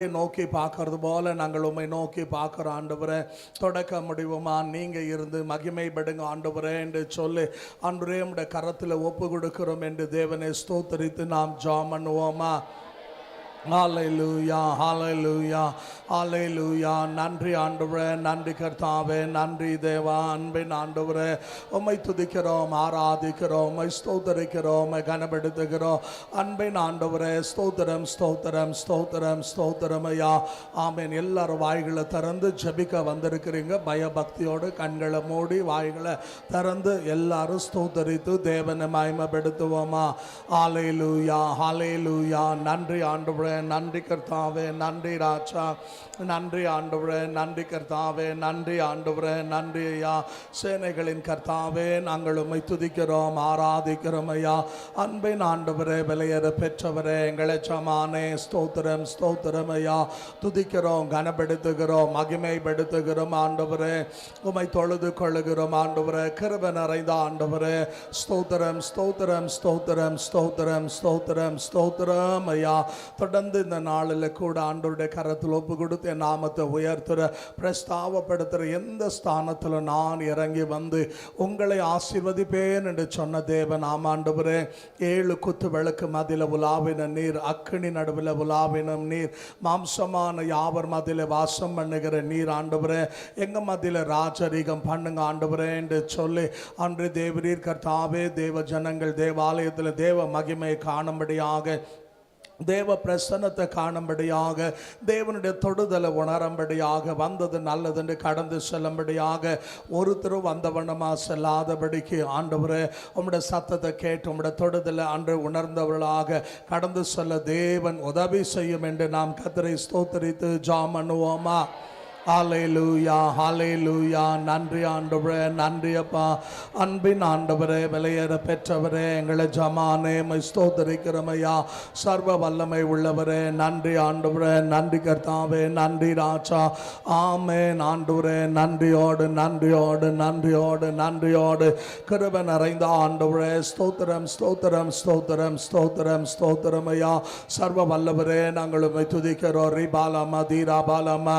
நோக்கி பார்க்கறது போல நாங்கள் உம்மை நோக்கி பார்க்குறோம் ஆண்டவரே. தொடக்க முடிவுமா நீங்க இருந்து மகிமைப்படுங்க ஆண்டவரே என்று சொல்லி ஆண்டவரே உம்முடைய கரத்தில் ஒப்பு கொடுக்கிறோம் என்று தேவனை ஸ்தோத்தரித்து நாம் ஜெபம் பண்ணுவோமா? ஹல்லேலூயா, ஹல்லேலூயா, ஹல்லேலூயா. நன்றி ஆண்டவரே, நன்றி கர்த்தாவே, நன்றி தேவா. அன்பின் ஆண்டவரே, உம்மை துதிக்கிறோம், ஆராதிக்கிறோம், உம்மை ஸ்தோத்தரிக்கிறோம், உம்மை கனப்படுத்துகிறோம். அன்பின் ஆண்டவரே, ஸ்தோத்திரம், ஸ்தோத்திரம், ஸ்தோத்திரம், ஸ்தோத்திரம் ஐயா. ஆமென். எல்லாரும் வாய்களை திறந்து ஜெபிக்க வந்திருக்கிறீங்க. பயபக்தியோடு கண்களை மூடி வாய்களை திறந்து எல்லாரும் ஸ்தோத்தரித்து தேவனை மகிமைப்படுத்துவோமா? ஹல்லேலூயா, ஹல்லேலூயா. நன்றி ஆண்டவரே, நன்றி கர்த்தாவே, நன்றி ராஜா, நன்றி ஆண்டவரே, நன்றி கர்த்தாவே, நன்றி ஆண்டவரே, நன்றி ஐயா. சேனைகளின் கர்த்தாவே, நாங்கள் உம்மை துதிக்கிறோம், ஆராதிக்கிறோம் ஐயா. அன்பின் ஆண்டவரே, விலையேற பெற்றவரே, எங்களை சமானே, ஸ்தோத்திரம், ஸ்தோத்திரம் ஐயா. துதிக்கிறோம், கனப்படுத்துகிறோம், மகிமைப்படுத்துகிறோம் ஆண்டவரே. உம்மை தொழுது கொள்ளுகிறோம் ஆண்டவரே. கிருபை நிறைந்த ஆண்டவரே, ஸ்தோத்திரம், ஸ்தோத்திரம், ஸ்தோத்திரம், ஸ்தோத்திரம், ஸ்தோத்திரம், ஸ்தோத்திரம் ஐயா. தொடர்ந்து இந்த நாளில் கூட ஆண்டவருடைய கரத்தில் ஒப்பு கொடுத்து என் நாமத்தை உயர்த்துற பிரஸ்தாவப்படுத்துகிற எந்த ஸ்தானத்தில் நான் இறங்கி வந்து உங்களை ஆசீர்வதிப்பேன் என்று சொன்ன தேவன் ஆமாண்டவரே. 7 குத்து விளக்கு மதில உலாவின நீர், அக்கினி நடுவில் உலாவின நீர், மாம்சமான யாவர் மதில வாசம் பண்ணுகிற நீர் ஆண்டவரே. எங்க மதில ராஜரீகம் பண்ணுங்க ஆண்டவரே என்று சொல்லி அன்று தேவரீர் கர்த்தாவே, தேவ ஜனங்கள் தேவாலயத்தில் தேவ மகிமை காணும்படியாக, தேவ பிரசன்னத்தை காணும்படியாக, தேவனுடைய தொடுதலை உணரும்படியாக, வந்தது நல்லதென்று கடந்து செல்லும்படியாக, ஒருத்தரும் வந்தவண்ணமாக செல்லாதபடிக்கு ஆண்டவரே உம்முடைய சத்தத்தை கேட்டு உம்முடைய தொடுதலை அன்று உணர்ந்தவர்களாக கடந்து செல்ல தேவன் உதவி செய்யும் என்று நாம் கர்த்தரை ஸ்தோத்திரித்து ஜெபம் பண்ணுவோமா? ஹல்லேலூயா, ஹல்லேலூயா. நன்றி ஆண்டவரே, நன்றி அப்பா. அன்பின் ஆண்டவரே, விலையேற பெற்றவரே, எங்களை ஜமானே மை ஸ்தோத்தரிக்கிறோம் ஐயா. சர்வ வல்லமை உள்ளவரே, நன்றி ஆண்டவரே, நன்றி கர்த்தாவே, நன்றி ராஜா. ஆமென் ஆண்டவரே. நன்றியோடு நன்றியோடு நன்றியோடு நன்றியோடு கிருபை நிறைந்த ஆண்டவரே, ஸ்தோத்திரம், ஸ்தோத்திரம், ஸ்தோத்திரம், ஸ்தோத்திரம், ஸ்தோத்திரம் ஐயா. சர்வ வல்லவரே, நாங்கள் உம்மை துதிக்கிறோம். ரிபாலமா தீராபாலமா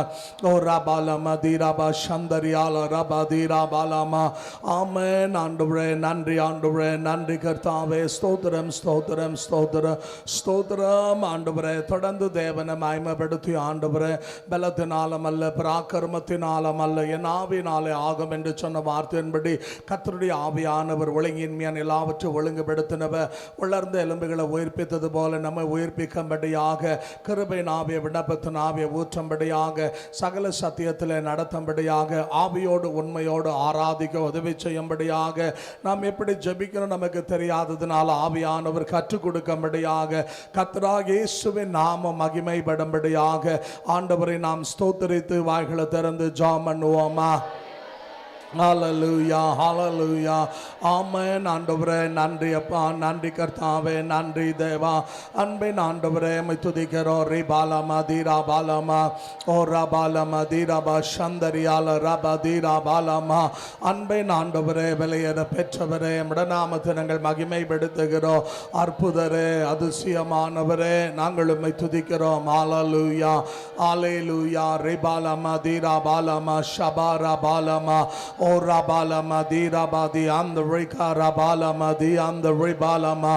ஓ ராபாலமா தீராபா சந்தரியால ரபா தீராபாலமா. ஆமென் ஆண்டவரே. நன்றி ஆண்டவரே, நன்றி கர்த்தாவே. ஸ்தோத்திரம், ஸ்தோத்திரம், ஸ்தோத்திரம், ஸ்தோத்திரம் ஆண்டவரே. தொடர்ந்து தேவனை மகிமைப்படுத்தி ஆண்டவரே, பலத்தினாலும் அல்ல, பராக்கிரமத்தினாலும் அல்ல, என் ஆவியினாலே ஆகும் என்று சொன்ன வார்த்தையின்படி கர்த்தருடைய ஆவியானவர் ஒழுங்கின்மையான எல்லாவற்றையும் ஒழுங்குபடுத்தினவர். உலர்ந்த எலும்புகளை உயிர்ப்பித்தது போல நம்மை உயிர்ப்பிக்கும்படியாக, கிருபையின் ஆவியை விண்ணப்பத்தின் ஆவியை ஊற்றும்படியாக, சகல சத்தியத்தில் நடத்தும்படியாக, ஆவியோடு உண்மையோடு ஆராதிக்க உதவி செய்யும்படியாக, நாம் எப்படி ஜெபிக்கணும் நமக்கு தெரியாததுனால ஆவியானவர் கற்றுக் கொடுக்கும்படியாக, கர்த்தராகிய இயேசுவின் நாமம் மகிமைப்படும்படியாக ஆண்டவரை நாம் ஸ்தோத்திரித்து வாய்களை திறந்து ஜெபம் பண்ணுவோமா? ஹல்லேலூயா, ஹல்லேலூயா. ஆமென் ஆண்டவரே. நன்றி அப்பா, நன்றி கர்த்தாவே, நன்றி தேவா. அன்பின் ஆண்டவரே, உம்மை துதிக்கிறோம். ரிபாலமா தீராபாலமா ஓ ரபாலமா தீராபா சந்தரியால ரபா தீராபாலமா. அன்பின் ஆண்டவரே, விலையேற பெற்றவரே, உம்முடைய நாமத்தை நாங்கள் மகிமைப்படுத்துகிறோம். அற்புதரே, அதிசயமானவரே, நாங்கள் உம்மை துதிக்கிறோம். ஹல்லேலூயா, ஹல்லேலூயா. ரிபாலமா தீராபாலமா ஷபாரா பாலமா ஓ ராபாலமா தீராபாதி அந்த ரிகா ராபாலமா தி அந்த ரிபாலமா.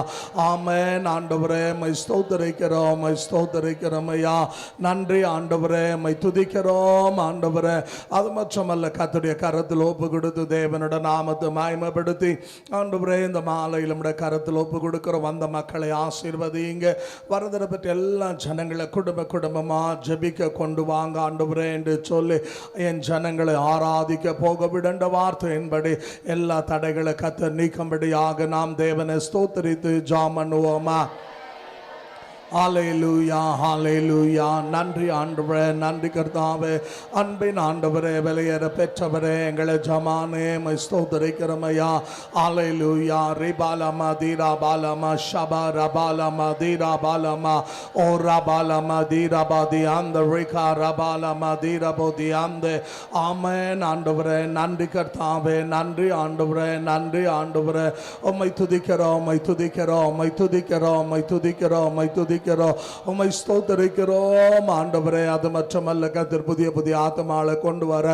ஆமென் ஆண்டவரே, மை ஸ்தோத்திரிக்கிறோம், மை ஸ்தோத்திரிக்கிறோம் ஐயா. நன்றி ஆண்டவரே, மை துதிக்கிறோம் ஆண்டவரே. அது மட்டுமல்ல, கர்த்தருடைய கரத்தில் ஒப்பு கொடுத்து தேவனோட நாமத்தை மகிமைப்படுத்தி ஆண்டவரே, இந்த மாலையில் நம்முடைய கரத்தில் ஒப்பு கொடுக்கிறோம். வந்த மக்களை ஆசீர்வதிங்க. வரதரை பற்றி எல்லா ஜனங்களை குடும்ப குடும்பமாக ஜெபிக்க கொண்டு வாங்க ஆண்டவரே என்று சொல்லி என் ஜனங்களை ஆராதிக்க போக விடண்ட வார்த்தையின்படி எல்லா தடைகளை கர்த்தர் நீக்கும்படியாக நாம் தேவனை ஸ்தோத்திரித்து ஜெபம் பண்ணுவோமா? ஹல்லேலூயா, ஹல்லேலூயா. நன்றி ஆண்டவரே, நன்றி கர்த்தாவே. அன்பின் ஆண்டவரே, விலையேற பெற்றவரே, எங்களை ஜமானே மை ஸ்தோத்திரிக்கிறோம் ஐயா. ஹல்லேலூயா. ரிபாலமா தீராபாலமா ஷபா ரபாலமா தீராபாலமா ஓ ரபாலமா தீராபாதி அந்த ரிகா ரபாலமா தீரபோதி அந்த. ஆமென் ஆண்டவரே. நன்றி கர்த்தாவே, நன்றி ஆண்டவரே, நன்றி ஆண்டவரே. உம்மை துதிக்கிறோம், உம்மை துதிக்கிறோம், உம்மை துதிக்கிறோம், உம்மை துதிக்கிறோம், உம்மை துதிக்கிறோம். துதிக்கிறோம், உம்மை ஸ்தோத்தரிக்கிறோம் ஆண்டவரே. அது மட்டுமல்ல கர்த்தர் புதிய புதிய ஆத்மாவை கொண்டு வர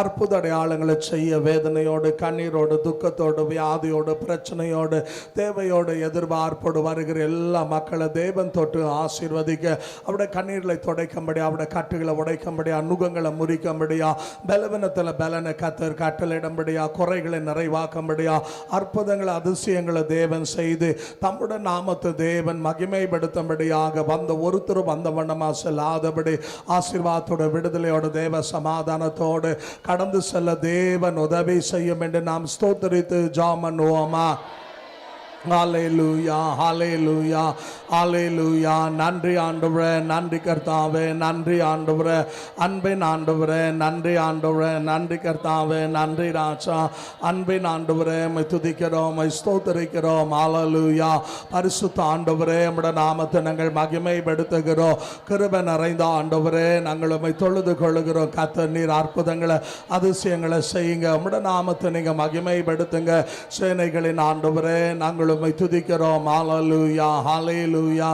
அற்புத அடையாளங்களை செய்ய, வேதனையோடு கண்ணீரோடு துக்கத்தோடு வியாதியோடு பிரச்சனையோடு தேவையோடு எதிர்பார்ப்போடு வருகிற எல்லா மக்களை தேவன் தொட்டு ஆசீர்வதிக்க, அவருடைய கண்ணீர்களை துடைக்கும்படியா, அவருடைய கட்டுகளை உடைக்கும்படியா, நுகங்களை முறிக்கும்படியா, பலவீனத்தில் பலனை கர்த்தர் கட்டளையிடும்படியா, குறைகளை நிறைவாக்கும்படியா, அற்புதங்களை அதிசயங்களை தேவன் செய்து தம்முடைய நாமத்தை தேவன் மகிமைப்படுத்தும்படியாக வந்த ஒருத்தரும் வந்த வண்ணமா செல்லாதபடி ஆசீர்வாதத்தோட விடுதலையோட தேவ சமாதானத்தோடு கடந்து செல்ல தேவன் உதவி செய்யும் என்று நாம் ஸ்தோத்திரித்து ஜெபம் பண்ணுவோமா? ஹல்லேலூயா, ஹல்லேலூயா, ஹல்லேலூயா. நன்றி ஆண்டவரே, நன்றி கர்த்தாவே, நன்றி ஆண்டவரே, அன்பின் ஆண்டவரே, நன்றி ஆண்டவரே, நன்றி கர்த்தாவே, நன்றி ராஜா, அன்பின் ஆண்டவரே, உம்மை துதிக்கிறோம், உம்மை ஸ்தோத்திரிக்கிறோம். ஹல்லேலூயா. பரிசுத்த ஆண்டவரே, உம்முடைய நாமத்தை நாங்கள் மகிமைப்படுத்துகிறோம். கிருபை நிறைந்த ஆண்டவரே, நாங்கள் உம்மை தொழுது கொள்ளுகிறோம். கர்த்தர் நீர் அற்புதங்களை அதிசயங்களை செய்யுங்க, உம்முடைய நாமத்தை நீங்க மகிமைப்படுத்துங்க. சேனைகளின் ஆண்டவரே, நாங்கள் உம்மை துதிக்கிறோம். ஹல்லேலூயா, ஹல்லேலூயா.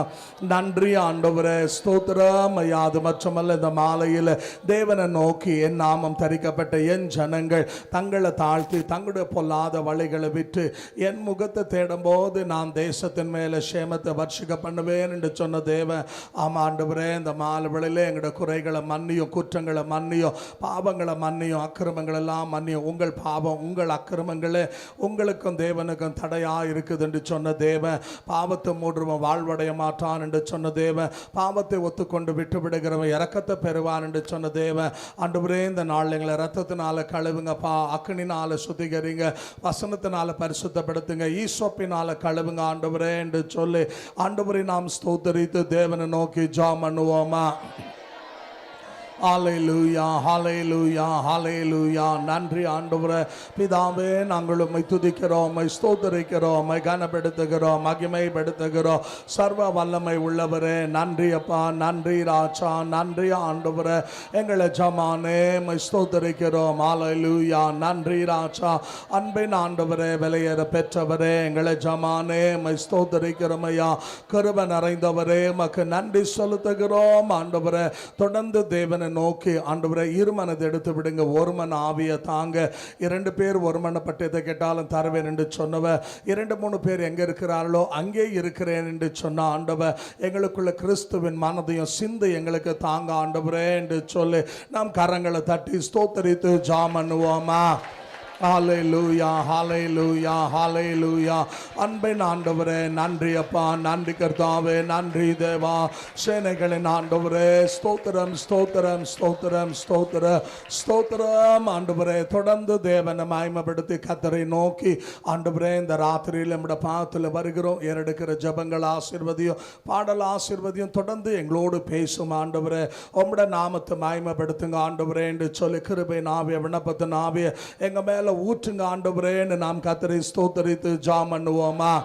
நன்றி ஆண்டவரே, ஸ்தோத்திரம் ஐயா. அது மட்டுமல்ல, இந்த மாலையில் தேவனை நோக்கி என் நாமம் தரிக்கப்பட்ட என் ஜனங்கள் தங்களை தாழ்த்தி தங்களுடைய பொல்லாத வழிகளை விட்டு என் முகத்தை தேடும்போது நான் தேசத்தின் மேலே சேமத்தை வர்ஷிக்க பண்ணுவேன் என்று சொன்ன தேவன். ஆமா ஆண்டவரே, இந்த மாலை வேளையிலே எங்களுடைய குறைகளை மன்னியும், குற்றங்களை மன்னியும், பாவங்களை மன்னியும், அக்கிரமங்கள் எல்லாம் மன்னியும். உங்கள் பாவம் உங்கள் அக்கிரமங்களே உங்களுக்கும் தேவனுக்கும் தடையா இருக்குது என்று சொன்ன தேவன். பாவத்தை மூடுறவன் வாழ்வடைய மாட்டான் என்று சொன்ன தேவன். பாவத்தை ஒத்துக்கொண்டு விட்டு விடுகிறவன் இரக்கத்தை பெறுவான் என்று சொன்ன தேவன். ஆண்டவரே, இந்த நாள் எங்களை ரத்தத்தினால கழுவுங்கப்பா, அக்கினினால சுத்திகரிங்க, வசனத்தினால பரிசுத்தப்படுத்துங்க, ஈசோப்பினால கழுவுங்க ஆண்டவரே என்று சொல்லி ஆண்டவரை நாம் ஸ்தோத்தரித்து தேவனை நோக்கி ஜெபம் பண்ணுவோமா? ஹல்லேலூயா, ஹல்லேலூயா, ஹல்லேலூயா. நன்றி ஆண்டவரே. பிதாவே, நாங்கள் உம்மை துதிக்கிறோம், உம்மை ஸ்தோத்திரிக்கிறோம், உம்மை கனப்படுத்துகிறோம், மகிமைப்படுத்துகிறோம். சர்வ வல்லமை உள்ளவரே, நன்றி அப்பா, நன்றி ராஜா, நன்றி ஆண்டவரே. எங்களை ஜமானே உம்மை ஸ்தோத்திரிக்கிறோம். ஹல்லேலூயா. நன்றி ராஜா, அன்பின் ஆண்டவரே, விலையேற பெற்றவரே, எங்களை ஜமானே உம்மை ஸ்தோத்திரிக்கிறோம் ஐயா. கிருபை நிறைந்தவரே, உமக்கு நன்றி செலுத்துகிறோம் ஆண்டவரே. தொடர்ந்து தேவனை நோக்கி ஆண்டவரே, இருமனதை எடுத்து விடுங்க, ஒரு மன ஆவியை தாங்க. 2 பேர் ஒரு மனப்பட்டதை கேட்டாலும் தருவேன் என்று சொன்னவர், 2-3 பேர் எங்க இருக்கிறார்களோ அங்கே இருக்கிறேன் என்று சொன்ன ஆண்டவர். எங்களுக்குள்ள கிறிஸ்துவின் மனதையும் சிந்தை எங்களுக்கு தாங்க ஆண்டவரே என்று சொல்லி நாம் கரங்களை தட்டி ஸ்தோத்தரித்து ஜெபம் பண்ணுவோமா? ஹல்லேலூயா, ஹல்லேலூயா, ஹல்லேலூயா. அன்பின் ஆண்டவரே, நன்றி அப்பா, நன்றி கர்த்தாவே, நன்றி தேவா. சேனைகளின் ஆண்டவரே, ஸ்தோத்திரம், ஸ்தோத்திரம், ஸ்தோத்திரம், ஸ்தோத்திரம், ஸ்தோத்திரம் ஆண்டவரே. தொடர்ந்து தேவனை மகிமைப்படுத்தி கர்த்தரை நோக்கி ஆண்டவரே, இந்த ராத்திரியில் நம்முடைய பாதத்தில் வருகிறோம். ஏறெடுக்கிற ஜெபங்கள் ஆசீர்வதியும், பாடல் ஆசீர்வதியும். தொடர்ந்து எங்களோடு பேசும் ஆண்டவரே. உம்முடைய நாமத்தை மகிமைப்படுத்துங்க ஆண்டவரே என்று சொல்லி கிருபை நாவிய விண்ணப்பத்தின் நாவிய எங்க மேல ஊற்றுங்க ஆண்டவரேன்னு நாம் கர்த்தரை ஸ்தோத்தரித்து ஜெபம் பண்ணுவோமா?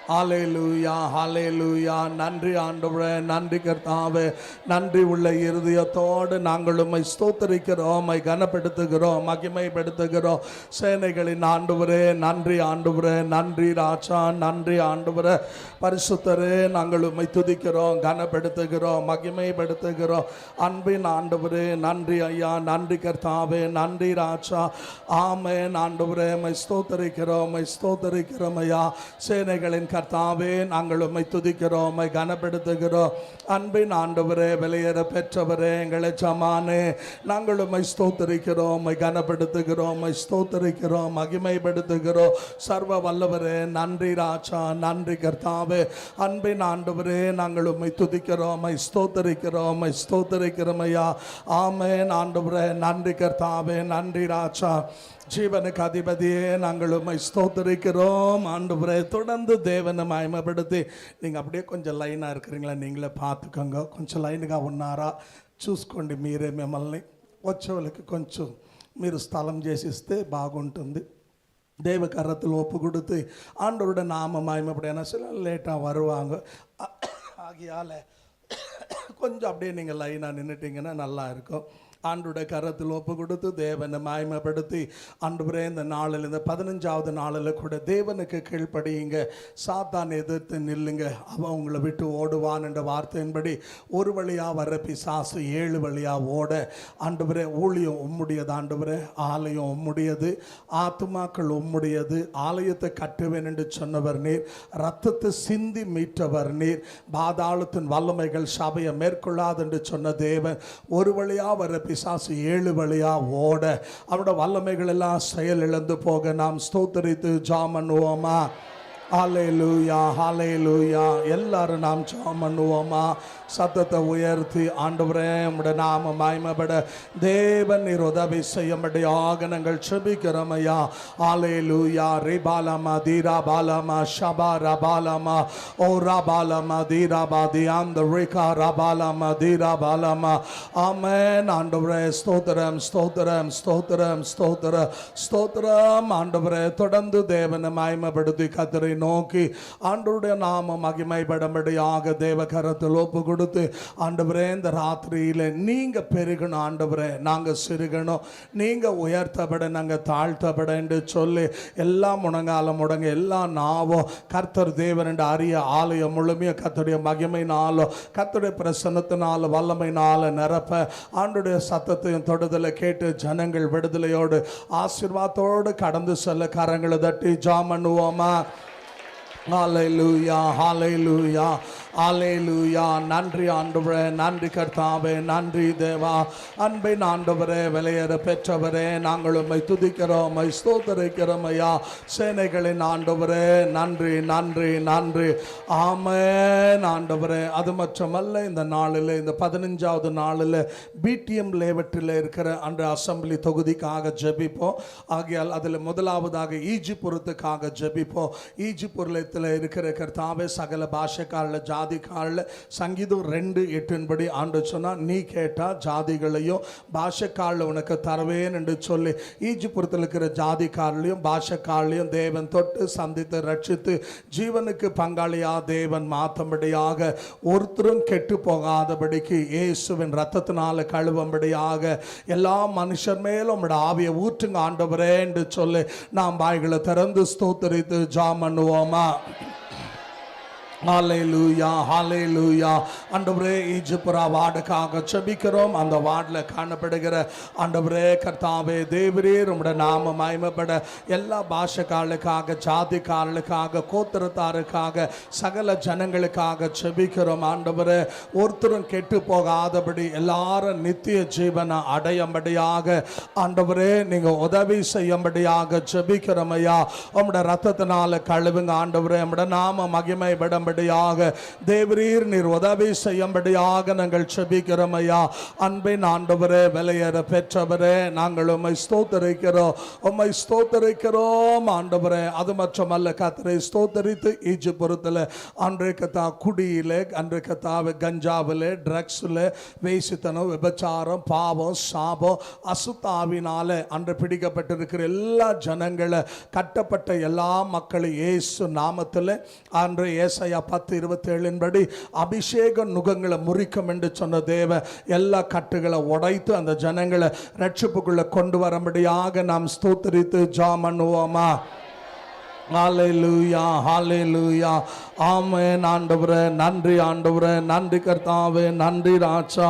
ஹல்லேலூயா, ஹல்லேலூயா. நன்றி ஆண்டவரே, நன்றி கர்த்தாவே. நன்றி உள்ள இருதயத்தோடு நாங்கள் உம்மை ஸ்தோத்தரிக்கிறோம், உம்மை கனப்படுத்துகிறோம், மகிமைப்படுத்துகிறோம். சேனைகளின் ஆண்டவரே, நன்றி ஆண்டவரே, நன்றி ராஜா, நன்றி ஆண்டவரே. பரிசுத்தரே, நாங்கள் உம்மை துதிக்கிறோம், கனப்படுத்துகிறோம், மகிமைப்படுத்துகிறோம். அன்பின் ஆண்டவரே, நன்றி ஐயா, நன்றி கர்த்தாவே, நன்றி ராஜா. ஆமென் ஆண்டவரே, உம்மை ஸ்தோத்தரிக்கிறோம், உம்மை ஸ்தோத்தரிக்கிறோம் ஐயா. சேனைகளின் கர்த்தாவே, நாங்கள் உம்மை துதிக்கிறோம், உம்மை கனப்படுத்துகிறோம். அன்பின் ஆண்டவரே, விலையேற பெற்றவரே, எங்களை ஜமானே, நாங்கள் உம்மை ஸ்தோத்தரிக்கிறோம், உம்மை கனப்படுத்துகிறோம், உம்மை ஸ்தோத்தரிக்கிறோம், மகிமைப்படுத்துகிறோம். சர்வ வல்லவரே, நன்றி ராஜா, நன்றி கர்த்தாவே. அன்பின் ஆண்டவரே, நாங்கள் உம்மை துதிக்கிறோம், உம்மை ஸ்தோத்தரிக்கிறோம், உம்மை ஸ்தோத்தரிக்கிறோம் ஐயா. ஆமென் ஆண்டவரே, நன்றி கர்த்தாவே, நன்றி ராஜா. ஜீவனுக்கு அதிபதியே, நாங்கள் உம்மை ஸ்தோத்தரிக்கிறோம் ஆண்டவரே. தொடர்ந்து தேவனை மகிமைப்படுத்தி நீங்கள் அப்படியே கொஞ்சம் லைனாக இருக்கிறீங்களா, நீங்களே பார்த்துக்கோங்க. కొంచెం లైన్గా ఉన్నారా చూసుకోండి మీరే. మిమ్మల్ని వచ్చేవాళ్ళకి కొంచెం మీరు స్థలం చేసిస్తే బాగుంటుంది. தேவ கரத்தில் ஒப்பு கொடுத்து ஆண்டவருடைய நாம மகிமைப்படையான சில லேட்டாக வருவாங்க. ஆகியால் கொஞ்சம் அப்படியே நீங்கள் லைனாக நின்றுட்டிங்கன்னா நல்லா இருக்கும். ஆண்டுடைய கரத்தில் ஒப்பு கொடுத்து தேவனை மகிமைப்படுத்தி ஆண்டவரே இந்த நாளில் இந்த 15வது நாளில் கூட தேவனுக்கு கீழ்ப்படியுங்க, சாத்தான் எதிர்த்து நில்லுங்க, அவன் உங்களை விட்டு ஓடுவான் என்ற வார்த்தையின்படி ஒரு வழியாக வர பிசாசு 7 வழியாக ஓட ஆண்டவரே ஊழியம் உம்முடையது, ஆண்டவரே ஆலயம் உம்முடையது, ஆத்துமாக்கள் உம்முடையது, ஆலயத்தை கட்டுவேன் என்று சொன்னவர் நீர், ரத்தத்தை சிந்தி மீட்டவர் நீர், பாதாளத்தின் வல்லமைகள் சபையை மேற்கொள்ளாது என்று சொன்ன தேவன் ஒரு வழியாக வர பிசாசு 7 வழியா ஓட அவருடைய வல்லமைகள் எல்லாம் செயல் இழந்து போக நாம் ஸ்தோத்திரித்து ஜெபம் பண்ணுவோமா? ஹல்லேலூயா, ஹல்லேலூயா. எல்லாரும் நாம் ஜெபம் பண்ணுவோமா? சத்தத்தை உயர்த்தி ஆண்டவரே உம்முடைய நாம மகிமைப்பட தேவன் நீர் உதவி செய்யும்படியாக நாங்கள் ஜெபிக்கிறோம் ஐயா. ஹல்லேலூயா. ரிபாலமா தீராபாலமா ஷபாரபாலமா ஓ ராபாலமா தீராபாதி அந்த ரிகா ராபாலமா தீராபாலமா. ஆமென். ஆண்டவரே ஸ்தோத்திரம், ஸ்தோத்திரம், ஸ்தோத்திரம், ஸ்தோத்திரம், ஸ்தோத்திரம். ஆண்டவரே தொடர்ந்து தேவனை மகிமைப்படுத்தி கர்த்தரை நோக்கி ஆண்டவருடைய நாம மகிமைப்படும்படியாக தேவ கரத்தில் ஒப்பு கொடுத்து ஆண்டவரே இந்த ராத்திரியில நீங்க பெருகணும் ஆண்டவரே, நாங்க சிறுகணும், நீங்க உயர்த்தப்பட நாங்க தாழ்த்தப்பட என்று சொல்லி எல்லாம் முழங்காலம் முடங்க எல்லா நாவும் கர்த்தர் தேவன் என்ற அரிய ஆலயம் முழுமைய கர்த்தருடைய மகிமையினாலும் கர்த்தருடைய பிரசன்னத்தினால வல்லமையினால நிரப்ப ஆண்டுடைய சத்தத்தையும் தொடுதலை கேட்டு ஜனங்கள் விடுதலையோடு ஆசீர்வாதத்தோடு கடந்து செல்ல கரங்களை தட்டி ஜெபம் பண்ணுவோமா? ஹல்லேலூயா, ஹல்லேலூயா, ஹல்லேலூயா. நன்றி ஆண்டவரே, நன்றி கர்த்தாவே, நன்றி தேவா. அன்பின் ஆண்டவரே, விலையேற பெற்றவரே, நாங்கள் உம்மை துதிக்கிறோம், உம்மை ஸ்தோத்திரிக்கிறோம் ஐயா. சேனைகளின் ஆண்டவரே, நன்றி, நன்றி, நன்றி. ஆமென் ஆண்டவரே. அது மட்டுமல்ல, இந்த நாளில் இந்த 15வது நாளில் பிடிஎம் லேவட்டில் இருக்கிற அன்று அசம்பிளி தொகுதிக்காக ஜெபிப்போம். ஆகையால் அதில் முதலாவதாக ஈஜிபுரத்துக்காக ஜெபிப்போம். ஈஜிபுரத்தில் இருக்கிற கர்த்தாவே சகல பாஷைக்காரல ஜாதிக்காரல சங்கீதம் 2:8 ஆண்டு சொன்னா நீ கேட்டா ஜாதிகளையும் பாஷைக்காரல உனக்கு தருவேன் என்று சொல்லி ஈஜிபுரத்தில் இருக்கிற ஜாதிக்காரலையும் பாஷைக்காரலையும் தேவன் தொட்டு சந்தித்து ரட்சித்து ஜீவனுக்கு பங்காளியா தேவன் மாற்றும்படியாக ஒருத்தரும் கெட்டு போகாதபடிக்கு இயேசுவின் ரத்தத்தினால கழுவும்படியாக எல்லா மனுஷர் மேலும் உம்முடைய ஆவியை ஊற்றுங்க ஆண்டவரே என்று சொல்லி நாம் வாய்களை திறந்து ஸ்தோத்திரித்து ஜெபம் பண்ணுவோமா? ஹல்லேலூயா, ஹல்லேலூயா. ஆண்டவரே ஈஜிபுரா வார்டுக்காக ஜெபிக்கிறோம். அந்த வார்டில் காணப்படுகிற ஆண்டவரே கர்த்தாவே தேவரீர் உம்முடைய நாம மகிமைப்பட எல்லா பாஷைக்காரர்களுக்காக ஜாதிக்காரர்களுக்காக கோத்திரத்தாருக்காக சகல ஜனங்களுக்காக ஜெபிக்கிறோம். ஆண்டவரே ஒருத்தரும் கெட்டு போகாதபடி எல்லாரும் நித்திய ஜீவனை அடையும்படியாக ஆண்டவரே நீங்க உதவி செய்யும்படியாக ஜெபிக்கிறோம் ஐயா. உம்முடைய ரத்தத்தினால கழுவுங்க ஆண்டவரே. உம்முடைய நாம மகிமைப்பட தேவரீர் நீர் உதவி செய்யும்படியாக நாங்கள் ஜெபிக்கிறோம் ஐயா. அன்பின் ஆண்டவரே, விலையேற பெற்றவரே, நாங்கள் உம்மை ஸ்தோத்திரிக்கிறோம், உம்மை ஸ்தோத்திரிக்கிறோம் ஆண்டவரே. அது மட்டுமல்ல கர்த்தரை ஸ்தோத்திரித்து ஈஜிபுரத்தில் அன்றைக்கு குடியிலே அன்றைக்கு கஞ்சாவிலே ட்ரக்ஸில் வேசித்தனம் விபச்சாரம் பாவம் சாபம் அசுத்தாவினால அன்று பிடிக்கப்பட்டிருக்கிற எல்லா ஜனங்களை கட்டப்பட்ட எல்லா மக்களும் இயேசு நாமத்தில் அன்று ஏசாயா 10:27 படி அபிஷேக நுகங்களை முறிக்கும் என்று சொன்ன தேவ எல்லா கட்டுகளை உடைத்து அந்த ஜனங்களை ரட்சிப்புக்குள்ள கொண்டு வரும்படியாக நாம் ஸ்தோத்திரித்து ஜெபம் பண்ணுவோமா? ஹல்லேலூயா, ஹல்லேலூயா. ஆமென் ஆண்டவரே. நன்றி ஆண்டவரே, நன்றி கர்த்தாவே, நன்றி ராஜா.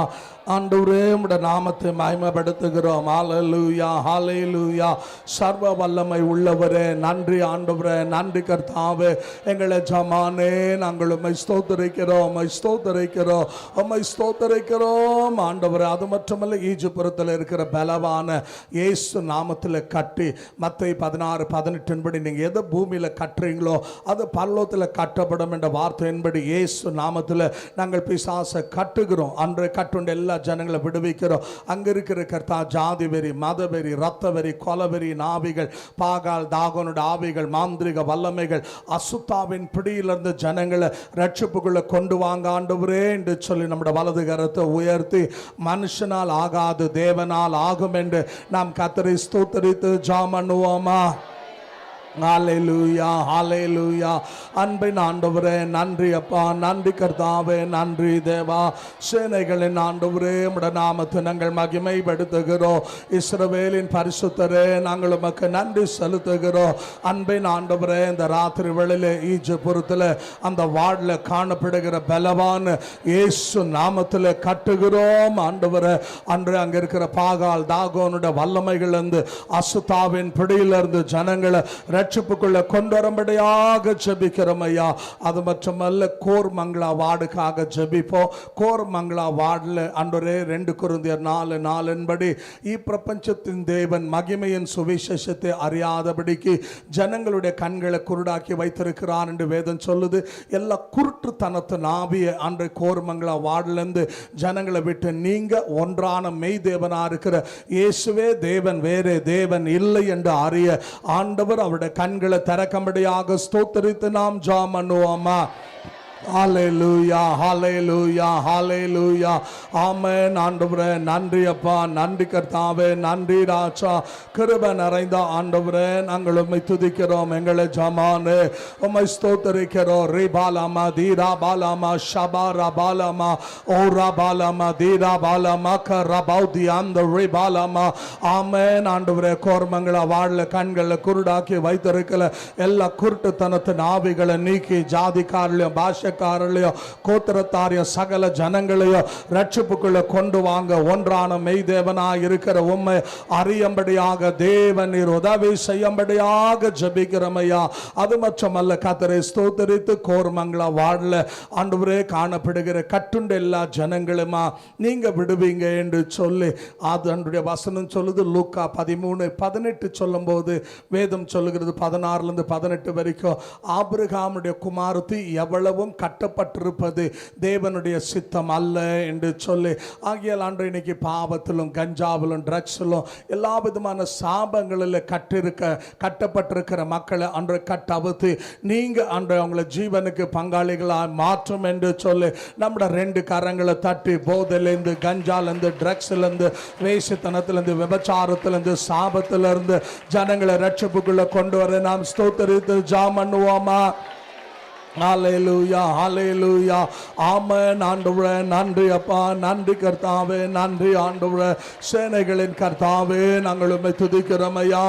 ஆண்டவரே உம்முடைய நாமத்தை மகிமைப்படுத்துகிறோம். ஹல்லேலூயா, ஹல்லேலூயா. சர்வ வல்லமை உள்ளவரே, நன்றி ஆண்டவரே, நன்றி கர்த்தாவே. எங்களை ஜமானே நாங்கள் உம்மை ஸ்தோத்திரிக்கிறோம், உம்மை ஸ்தோத்திரிக்கிறோம், உம்மை ஸ்தோத்திரிக்கிறோம் ஆண்டவரே. அது மட்டுமல்ல ஈஜிபுரத்தில் இருக்கிற பலவான இயேசு நாமத்தில் கட்டி மத்தேயு 16:18 படி நீங்கள் எதை பூமியில் கட்டுறீங்களோ அது பரலோகத்தில் கட்டப்படும் என்ற வார்த்தையின்படி இயேசு நாமத்தில் நாங்கள் பிசாசை கட்டுகிறோம். அன்று கட்டுண்ட எல்லா ஜனங்களை விடுவிக்கிறோம். அங்க இருக்கிற கர்த்தா ஜாதி வெறி, மத வெறி, ரத்த வெறி, கொலவெறி ஆவிகள், பாகால் தாகோனுடைய ஆவிகள், மாந்திரிக வல்லமைகள், அசுத்தாவின் பிடியிலிருந்து ஜனங்களை ரட்சிப்புக்குள்ள கொண்டு வாங்க ஆண்டவரே என்று சொல்லி நம்முடைய வலது கரத்தை உயர்த்தி மனுஷனால் ஆகாது தேவனால் ஆகும் என்று நாம் கர்த்தரை ஸ்தோத்திரித்து ஜெபம் பண்ணுவோமா? ஹalleluya ஹalleluya அன்பின் ஆண்டவரே நன்றி அப்பா, நன்றி கர்த்தாவே, நன்றி தேவா. சேனைகளின் ஆண்டவரே உம்முடைய நாமத்தை நாங்கள் மகிமைப்படுத்துகிறோம். இஸ்ரவேலின் பரிசுத்தரே நாங்கள் உமக்கு நன்றி செலுத்துகிறோம். அன்பின் ஆண்டவரே இந்த ராத்திரி வேளையிலே ஈஜிப்தில் அந்த வார்டில் காணப்படுகிற பலவான் இயேசு நாமத்தில் கட்டுகிறோம் ஆண்டவரே. அன்று அங்கே இருக்கிற பாகால் தாகோனுடைய வல்லமைகள் இருந்து அசுத்தாவின் பிடியிலிருந்து ஜனங்களை ரட்சிப்புக்குள்ள கொண்டு வரும்படியாக ஜெபிக்கிறோம் ஐயா. அது மட்டுமல்ல கோர்மங்களா வார்டுக்காக ஜெபிப்போம். கோர்மங்களா வார்டில் அன்றே 2 கொரிந்தியர் 4:4 படி இப்பிரபஞ்சத்தின் தேவன் மகிமையின் சுவிசேஷத்தை அறியாதபடிக்கு ஜனங்களுடைய கண்களை குருடாக்கி வைத்திருக்கிறார் என்று வேதம் சொல்லுது. எல்லா குருட்டுத்தனத்து நாவிய அன்றை கோர்மங்களா வார்டிலிருந்து ஜனங்களை விட்டு நீங்க ஒன்றான மெய் தேவனா இருக்கிற இயேசுவே தேவன், வேறே தேவன் இல்லை என்று அறிய ஆண்டவர் அவருடைய கண்களை திறக்கும்படியாக ஸ்தோத்திரித்து நாம் ஜெபம் பண்ணுவோமா. ஹalleluya ஹalleluya ஹalleluya ஆமென். ஆண்டவரே நன்றி அப்பா, நன்றி கர்த்தாவே, நன்றி ராஜா. கிருபை நிறைந்த ஆண்டவரே நாங்கள் உம்மை துதிக்கிறோம். எங்களை ஜமானே உம்மை ஸ்தோத்திரிக்கிறோம். ரிபாலமா தீராபாலமா ஷபாராபாலமா ஓராபாலமா தீராபாலமா கரபௌதி அந்த ரிபாலமா. ஆமென். ஆண்டவரே கோர்மங்கள வாழல கண்களை குருடாக்கி வைத்திருக்கல எல்லா குருட்டுத்தனத்தின் ஆவிகளை நீக்கி ஜாதிக்காரர்களையும் பாஷக்காரர்களையும் கோத்திரத்தாரையும் சகல ஜனங்களையும் ரட்சிப்புக்குள்ள கொண்டு வாங்க ஒன்றான மெய்தேவனாய் இருக்கிற உம்மை அறியும்படியாக தேவன் நீர் உதவி செய்யும்படியாக ஜெபிக்கிறோமையா. அது மட்டுமல்ல கர்த்தரை ஸ்தோத்திரித்து கோர்மங்களா வாழல ஆண்டவரே காணப்படுகிற கட்டுண்ட எல்லா ஜனங்களுமா நீங்க விடுவீங்க என்று சொல்லி அதனுடைய வசனம் சொல்லுது. லூக்கா 13:18 சொல்லும் போது வேதம் சொல்லுகிறது 16-18 வரைக்கும் ஆபிரகாமுடைய குமாரத்தி எவ்வளவும் கட்டப்பட்டிருப்பது தேவனுடைய சித்தம் அல்ல என்று சொல்லி ஆகியால் அன்று இன்னைக்கு பாவத்திலும் கஞ்சாவிலும் ட்ரக்ஸிலும் எல்லா விதமான சாபங்களில் கட்டப்பட்டிருக்கிற மக்களை அன்று கட்டவுத்து நீங்க அன்று அவங்கள ஜீவனுக்கு பங்காளிகளாக மாற்றும் என்று சொல்லி நம்முடைய 2 கரங்களை தட்டி போதையிலிருந்து கஞ்சாலிருந்து ட்ரக்ஸிலிருந்து வேசித்தனத்திலிருந்து விபச்சாரத்திலிருந்து சாபத்திலிருந்து ஜனங்களை ரட்சிப்புக்குள்ள கொண்டு வர நாம் ஸ்தோத்திரித்து ஜெபம் பண்ணுவோமா. ஹalleluya ஹalleluya ஆமென். ஆண்டவரே நன்றி அப்பா, நன்றி கர்த்தாவே, நன்றி ஆண்டவரே. சேனைகளின் கர்த்தாவே நாங்கள் உம்மை துதிக்கிறோம் ஐயா.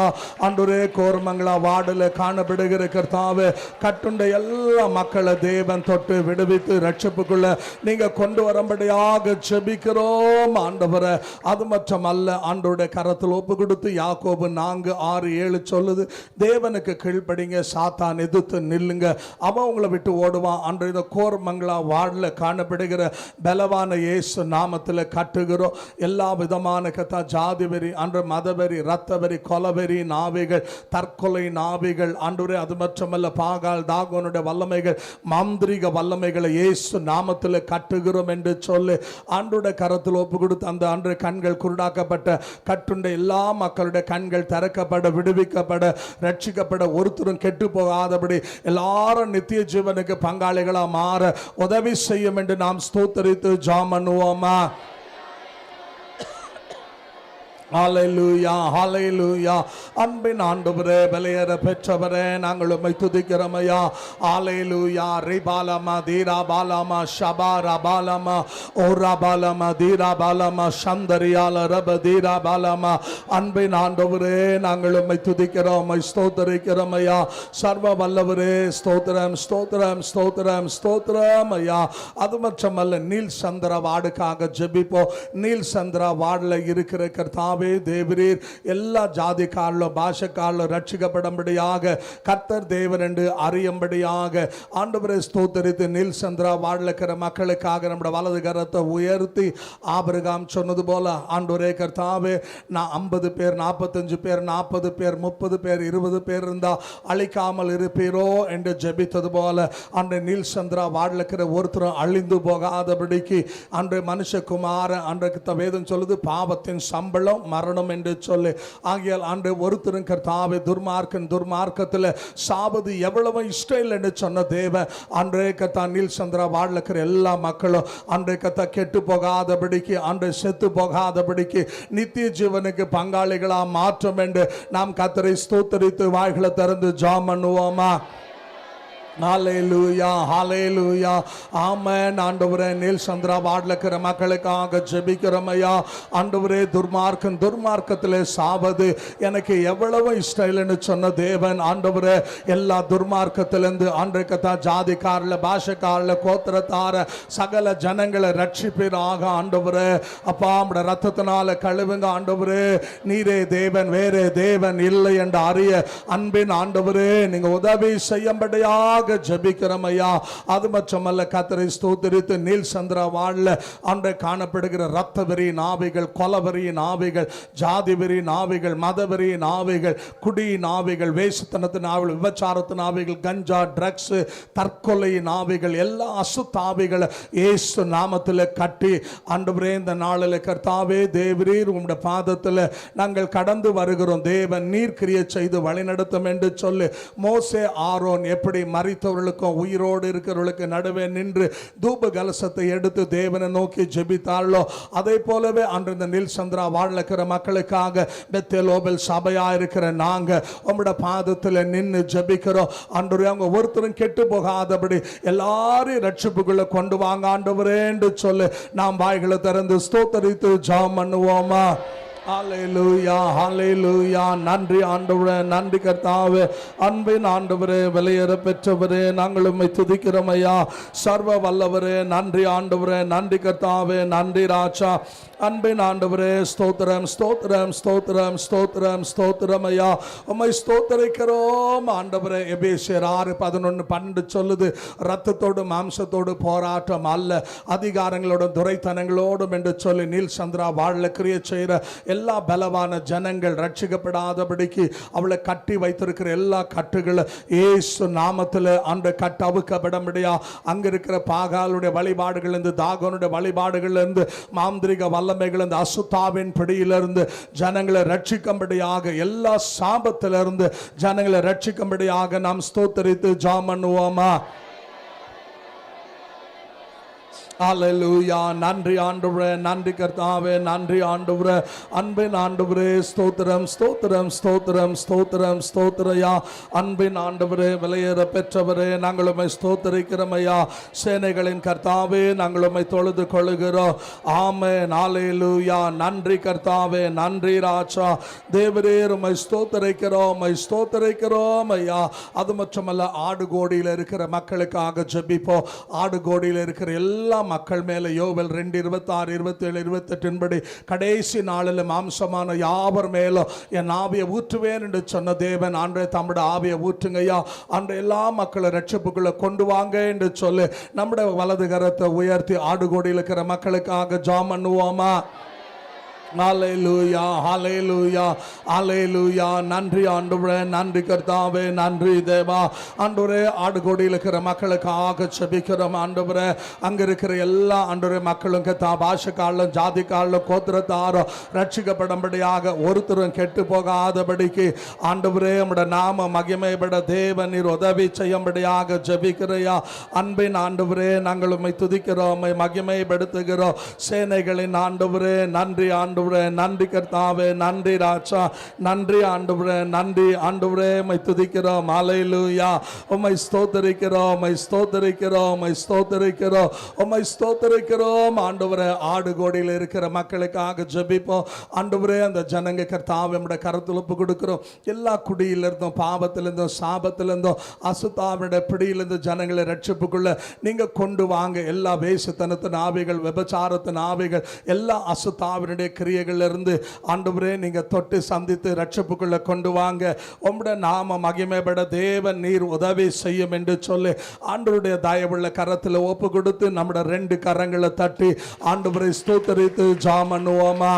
ஆண்டவரே கோர்மங்களா வார்டில் காணப்படுகிற கர்த்தாவே கட்டுண்ட எல்லா மக்களை தேவன் தொட்டு விடுவித்து ரட்சிப்புக்குள்ள நீங்க கொண்டு வரும்படியாக ஜெபிக்கிறோம் ஆண்டவரே. அது மட்டுமல்ல ஆண்டவருடைய கரத்தில் ஒப்பு கொடுத்து யாக்கோபு 4:6-7 சொல்லுது தேவனுக்கு கீழ்ப்படிங்க, சாத்தான் எதிர்த்து நில்லுங்க, அவன் உங்களை விட்டு ஓடுவான். அன்று இந்த கோர்மங்களா வார்டில் காணப்படுகிற பலவான இயேசு நாமத்தில் கட்டுகிறோம். எல்லா விதமான கத்தா ஜாதி வெறி அன்று மதவெறி இரத்தவெறி கொலவெறி நாவிகள் தற்கொலை நாவிகள் அன்றுவரே அது மட்டுமல்ல பாகால் தாகோனுடைய வல்லமைகள் மாந்திரிக வல்லமைகளை இயேசு நாமத்தில் கட்டுகிறோம் என்று சொல்லி அன்றுடைய கரத்தில் ஒப்பு கொடுத்து அந்த அன்று கண்கள் குருடாக்கப்பட்ட கட்டுண்ட எல்லா மக்களுடைய கண்கள் திறக்கப்பட விடுவிக்கப்பட ரட்சிக்கப்பட ஒருத்தரும் கெட்டு போகாதபடி எல்லாரும் நித்திய ஜீவனுக்கு பங்காளிகளா மாற உதவி செய்யும் என்று நாம் ஸ்தோத்திரித்து ஜெபம் பண்ணுவோமா. ஹalleluya ஹalleluya அன்பின் ஆண்டவரே பலியேற பெற்றவரே நாங்கள் உம்மை துதிக்கிறோம் ஐயா. ஹalleluya ரிபாலமா தீராபாலமா ஷபாராபாலமா ஓராபாலமா தீராபாலமா சந்தரியால ரப தீராபாலமா. அன்பின் ஆண்டவரே நாங்கள் உம்மை துதிக்கிறோம், உம்மை ஸ்தோத்திரிக்கிறோம் ஐயா. சர்வ வல்லவரே ஸ்தோத்திரம் ஸ்தோத்திரம் ஸ்தோத்திரம் ஸ்தோத்திரம் ஐயா. அது மட்டுமல்ல நீல் சந்திர வார்டுக்காக ஜெபிப்போம். நீல் சந்திர வார்டில் இருக்கிற கர்த்தாவே தேவரீர் எல்லா ஜாதிக்காரர்களும் பாஷக்காரர்களும் ரட்சிக்கப்படும்படியாக கர்த்தர் தேவன் என்று அறியும்படியாக ஆண்டவரை ஸ்தோத்திரித்து நீல் சந்திரா வாழ்க்கிற மக்களுக்காக நம்முடைய வலது கரத்தை உயர்த்தி ஆபிரகாம் சொன்னது போல ஆண்டவரே கர்த்தாவே நான் 50 பேர் 45 பேர் 40 பேர் 30 பேர் 20 பேர் இருந்தா அழிக்காமல் இருப்பீரோ என்று ஜெபித்தது போல அன்றை நீல் சந்திரா வாழ்க்கிற ஒருத்தரும் அழிந்து போகாதபடிக்கு அன்றை மனுஷகுமார அன்றைக்கு வேதம் சொல்லுது பாவத்தின் சம்பளம் மரணம் என்று சொல்லி. ஆகியால் ஆண்டு ஒருத்தரும் கர்த்தாவே துர்மார்க்கத்தில் சாவது எவ்வளவு இஷ்டம் என்று சொன்ன தேவ அன்றே கத்தா நீல் சந்திரா வாழ்க்கிற எல்லா மக்களும் அன்றே கத்தா கெட்டு போகாதபடிக்கு அன்றே செத்து போகாதபடிக்கு நித்திய ஜீவனுக்கு பங்காளிகளா மாற்றம் என்று நாம் கர்த்தரை ஸ்தோத்தரித்து வாய்களை திறந்து ஜெபம் பண்ணுவோமா? ஹல்லேலூயா, ஹல்லேலூயா, ஆமென். ஆண்டவரே, நீல் சந்திரா வாடலக்கிற மக்களுக்காக ஜெபிக்கிறோம் ஐயா. ஆண்டவரே, துர்மார்க்கத்தில் சாவது எனக்கு எவ்வளவு இஷ்டம் இல்லைன்னு சொன்ன தேவன் ஆண்டவரே, எல்லா துர்மார்க்கத்திலிருந்து அன்றைக்கு ஜாதிக்காரில் பாஷக்காரில் கோத்திரத்தார சகல ஜனங்களை ரட்சிப்பீராக ஆண்டவரே. அப்பா, நம்முடைய ரத்தத்தினால கழுவுங்க ஆண்டவரே. நீரே தேவன், வேறே தேவன் இல்லை என்று அறிய அன்பின் ஆண்டவரே நீங்க உதவி செய்யும்படியாக ஜெபிக்கிறோம் ஐயா. அது மட்டுமல்ல, கர்த்தரை ஸ்தோத்திரித்து நீல் சந்திரா வாழ்ல அன்றை காணப்படுகிற இரத்த வெறி நாவிகள், கொலவெறி நாவிகள், ஜாதி வெறி நாவிகள், மதவெறி நாவிகள், குடி நாவிகள், வேசுத்தனத்து நாவிகள், விபச்சாரத்து நாவிகள், கஞ்சா, ட்ரக்ஸ், தற்கொலை நாவிகள், எல்லா அசுத்தாவிகள் இயேசு நாமத்தில் கட்டி ஆண்டவரே இந்த நாளில் கர்த்தாவே தேவரீர் உம்முடைய பாதத்தில் நாங்கள் கடந்து வருகிறோம். தேவன் நீர் கிரியை செய்து வழிநடத்தும் என்று சொல்லி மோசே ஆரோன் எப்படி மரித்தவர்களுக்கும் உயிரோடு இருக்கிறவர்களுக்கு நடுவே நின்று தூப கலசத்தை எடுத்து தேவனை நோக்கி ஜெபித்தார்களோ, அதே போலவே அன்று இந்த நீல் சந்திரா வாழ்க்கிற மக்களுக்காக பெத்தேலோபேல் சபையா இருக்கிற நாங்க உம்முடைய பாதத்தில் நின்று ஜெபிக்கிறோம். அன்று அவங்க ஒருத்தரும் கெட்டு போகாதபடி எல்லாரையும் ரட்சிப்புக்குள்ள கொண்டு வாங்க ஆண்டவரே என்று சொல்லி நாம் வாய்களை திறந்து ஸ்தோத்தரித்து ஜெபம் பண்ணுவோமா? ஹல்லேலூயா, ஹல்லேலூயா. நன்றி ஆண்டவரே, நன்றி கர்த்தாவே. அன்பின் ஆண்டவரே, விலையேற பெற்றவரே, நாங்கள் உம்மை துதிக்கிறோம் ஐயா. சர்வ வல்லவரே, நன்றி ஆண்டவரே, நன்றி கர்த்தாவே, நன்றி ராஜா. அன்பின் ஆண்டவரே, ஸ்தோத்திரம் ஸ்தோத்திரம் ஸ்தோத்திரம் ஸ்தோத்திரம் ஸ்தோத்திரம் ஐயா. உம்மை ஸ்தோத்தரிக்கிறோம் ஆண்டவரே. எபேசியர் 6:11-12 சொல்லுது, ரத்தத்தோடு மாம்சத்தோடு போராட்டம் அல்ல, அதிகாரங்களோடும் துரைத்தனங்களோடும் என்று சொல்லி நீல் சந்திரா வாழ கிரியை செய்கிற எல்லா பலவான ஜனங்கள் ரட்சிக்கப்படாதபடிக்கு அவளை கட்டி வைத்திருக்கிற எல்லா கட்டுகள் இயேசு நாமத்தில் அந்த கட்டு அவுக்கப்பட முடியா. அங்க இருக்கிற பாகாலுடைய வழிபாடுகள் இருந்து, தாகோனுடைய வழிபாடுகள் இருந்து, மாந்திரிக வல்லமைகள் இருந்து, அசுத்தாவின் பிடியிலிருந்து ஜனங்களை ரட்சிக்கும்படியாக, எல்லா சாபத்திலிருந்து ஜனங்களை ரட்சிக்கும்படியாக நாம் ஸ்தோத்தரித்து ஜெபம் பண்ணுவோமா? ஹல்லேலூயா. நன்றி ஆண்டவரே, நன்றி கர்த்தாவே, நன்றி ஆண்டவரே. அன்பின் ஆண்டவரே, ஸ்தோத்திரம் ஸ்தோத்திரம் ஸ்தோத்திரம் ஸ்தோத்திரம் ஸ்தோத்திரையா. அன்பின் ஆண்டவரே, விலையேற பெற்றவரே, நாங்கள் உம்மை ஸ்தோத்தரிக்கிறோம் ஐயா. சேனைகளின் கர்த்தாவே, நாங்கள் உம்மை தொழுது கொள்ளுகிறோம். ஆமென், ஹல்லேலூயா. நன்றி கர்த்தாவே, நன்றி ராஜா. தேவரீர் உம்மை ஸ்தோத்தரிக்கிறோம், உம்மை ஸ்தோத்தரிக்கிறோம் ஐயா. அது மட்டுமல்ல, ஆடுகோடியில் இருக்கிற மக்களுக்காக ஜெபிப்போம். ஆடுகோடியில் இருக்கிற எல்லா மக்கள் மேல யோவேல் 2:26, 27, 28 படி கடைசி நாளில் மாம்சமான யாவர் மேலும் என் ஆவியை ஊற்றுவேன் என்று சொன்ன தேவன் அன்றே தம்முடைய ஆவியை ஊற்றுங்கய்யா. அன்று எல்லா மக்களை ரட்சிப்புக்குள்ள கொண்டு வாங்க என்று சொல்லி நம்முடைய வலது கரத்தை உயர்த்தி ஆடுகோடியில் இருக்கிற மக்களுக்காக ஜெபம் பண்ணுவோமா? ஹல்லேலூயா, ஹல்லேலூயா, ஹல்லேலூயா. நன்றி ஆண்டவரே, நன்றி கர்த்தாவே, நன்றி தேவா. ஆண்டவரே, ஆடுகோடியில் இருக்கிற மக்களுக்காக ஜெபிக்கிறோம் ஆண்டவரே. அங்க இருக்கிற எல்லா ஆண்டவரே மக்களும் பாஷக்காலும் ஜாதிக்காலும் கோத்திரத்தாரும் ரட்சிக்கப்படும்படியாக, ஒருத்தரும் கெட்டு போகாதபடிக்கு ஆண்டவரே உம்முடைய நாம மகிமைப்பட தேவன் நீர் உதவி செய்யும்படியாக ஜெபிக்கிறையா. அன்பின் ஆண்டவரே, நாங்கள் உம்மை துதிக்கிறோம், உம்மை மகிமைப்படுத்துகிறோம். சேனைகளின் ஆண்டவரே, நன்றி ஆண்டவரே, நன்றி கர்த்தாவே, நன்றி ராஜா. நன்றி ஆண்டவரே, நன்றி ஆண்டவரே, உம்மை துதிக்கிறோம். ஹல்லேலூயா. உம்மை ஸ்தோத்தரிக்கிறோம், உம்மை ஸ்தோத்தரிக்கிறோம், உம்மை ஸ்தோத்தரிக்கிறோம், உம்மை ஸ்தோத்தரிக்கிறோம் ஆண்டவரே. ஆடுகோடியில் இருக்கிற மக்களுக்காக ஜெபிப்போம் ஆண்டவரே. அந்த ஜனங்க கர்த்தாவே உம்முடைய கரத்தில் ஒப்பு கொடுக்கிறோம். எல்லா குடியிலிருந்தும், பாவத்திலிருந்தும், சாபத்திலிருந்தும், அசுத்தாவினுடைய பிடியிலிருந்து ஜனங்களை ரட்சிப்புக்குள்ள நீங்க கொண்டு வாங்க. எல்லா வேசுத்தனத்தின் ஆவிகள், விபச்சாரத்தின் ஆவிகள், எல்லா அசுத்தாவினுடைய கிரியைகள் இருந்து ஆண்டவரே நீங்க தொட்டு சந்தித்து ரட்சிப்புக்குள்ள கொண்டு வாங்க. உம்முடைய நாம மகிமைப்பட தேவன் நீர் உதவி செய்யும் என்று சொல்லி ஆண்டவருடைய தயவுள்ள கரத்தில் ஒப்பு கொடுத்து நம்முடைய 2 கரங்களை தட்டி ஆண்டவரை ஸ்தோத்தரித்து ஜெபம் பண்ணுவோமா?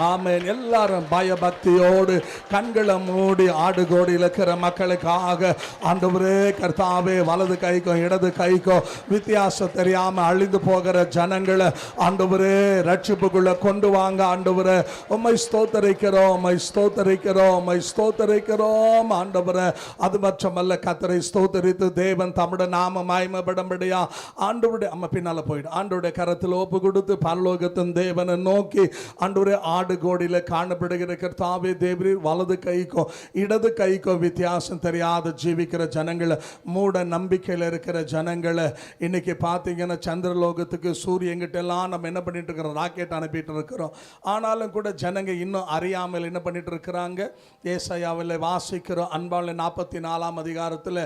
ஆமென். எல்லாரும் பயபக்தியோடு கண்களை மூடி ஆடுகோடியில் இருக்கிற மக்களுக்காக ஆண்டவரே கர்த்தாவே, வலது கைக்கும் இடது கைக்கும் வித்தியாசம் தெரியாம அழிந்து போகிற ஜனங்களை ஆண்டவரே ரட்சிப்புக்குள்ள கொண்டு வாங்க. ஆண்டவரே உம்மை ஸ்தோத்தரிக்கிறோம், உம்மை ஸ்தோத்தரிக்கிறோம், உம்மை ஸ்தோத்தரிக்கிறோம் ஆண்டவரே. அது மட்டுமல்ல, கர்த்தரை ஸ்தோத்தரித்து தேவன் தம்முடைய நாம மகிமைப்படும்படியா ஆண்டவருடைய அம்மா பின்னால போயிடும் ஆண்டவருடைய கரத்தில் ஒப்பு கொடுத்து பரலோகத்தின் தேவனை நோக்கி ஆண்டவரே கோடியில் காணப்படுகிற கர்த்தாவே தேவரீர் வலது கைக்கோ இடது கைக்கோ வித்தியாசம் தெரியாத ஜீவிக்கிற ஜனங்களை, மூட நம்பிக்கையில் இருக்கிற ஜனங்களை இன்னைக்கு பார்த்தீங்கன்னா சந்திரலோகத்துக்கு சூரியன்கிட்ட எல்லாம் நம்ம என்ன பண்ணிட்டு இருக்கிறோம், ராக்கெட் அனுப்பிட்டு இருக்கிறோம். ஆனாலும் கூட ஜனங்க இன்னும் அறியாமல் என்ன பண்ணிட்டு இருக்கிறாங்க. ஏசாயாவில் வாசிக்கிறோம், அன்பாள 44ஆம் அதிகாரத்தில்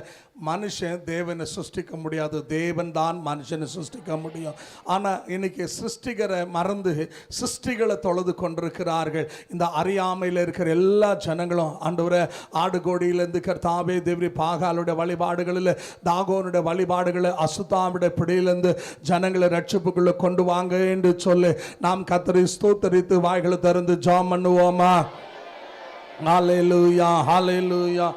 மனுஷன் தேவனை சிருஷ்டிக்க முடியாது, தேவன் தான் மனுஷனை சிருஷ்டிக்க முடியும். ஆனால் இன்னைக்கு சிருஷ்டிகரை மறந்து சிருஷ்டிகளை தொழுது கொண்டிருக்கிறார்கள். இந்த அறியாமையில் இருக்கிற எல்லா ஜனங்களும் ஆண்டவரே ஆடுகோடியிலிருந்து கர்த்தாவே தேவரி பாகாலுடைய வழிபாடுகளில், தாகோனுடைய வழிபாடுகளை, அசுத்தாவுடைய பிடியிலிருந்து ஜனங்களை ரட்சிப்புக்குள்ள கொண்டு வாங்க என்று சொல்லி நாம் கர்த்தரை ஸ்தோத்தரித்து வாய்களை திறந்து ஜெபம் பண்ணுவோமா? ஹல்லேலூயா, ஹல்லேலூயா.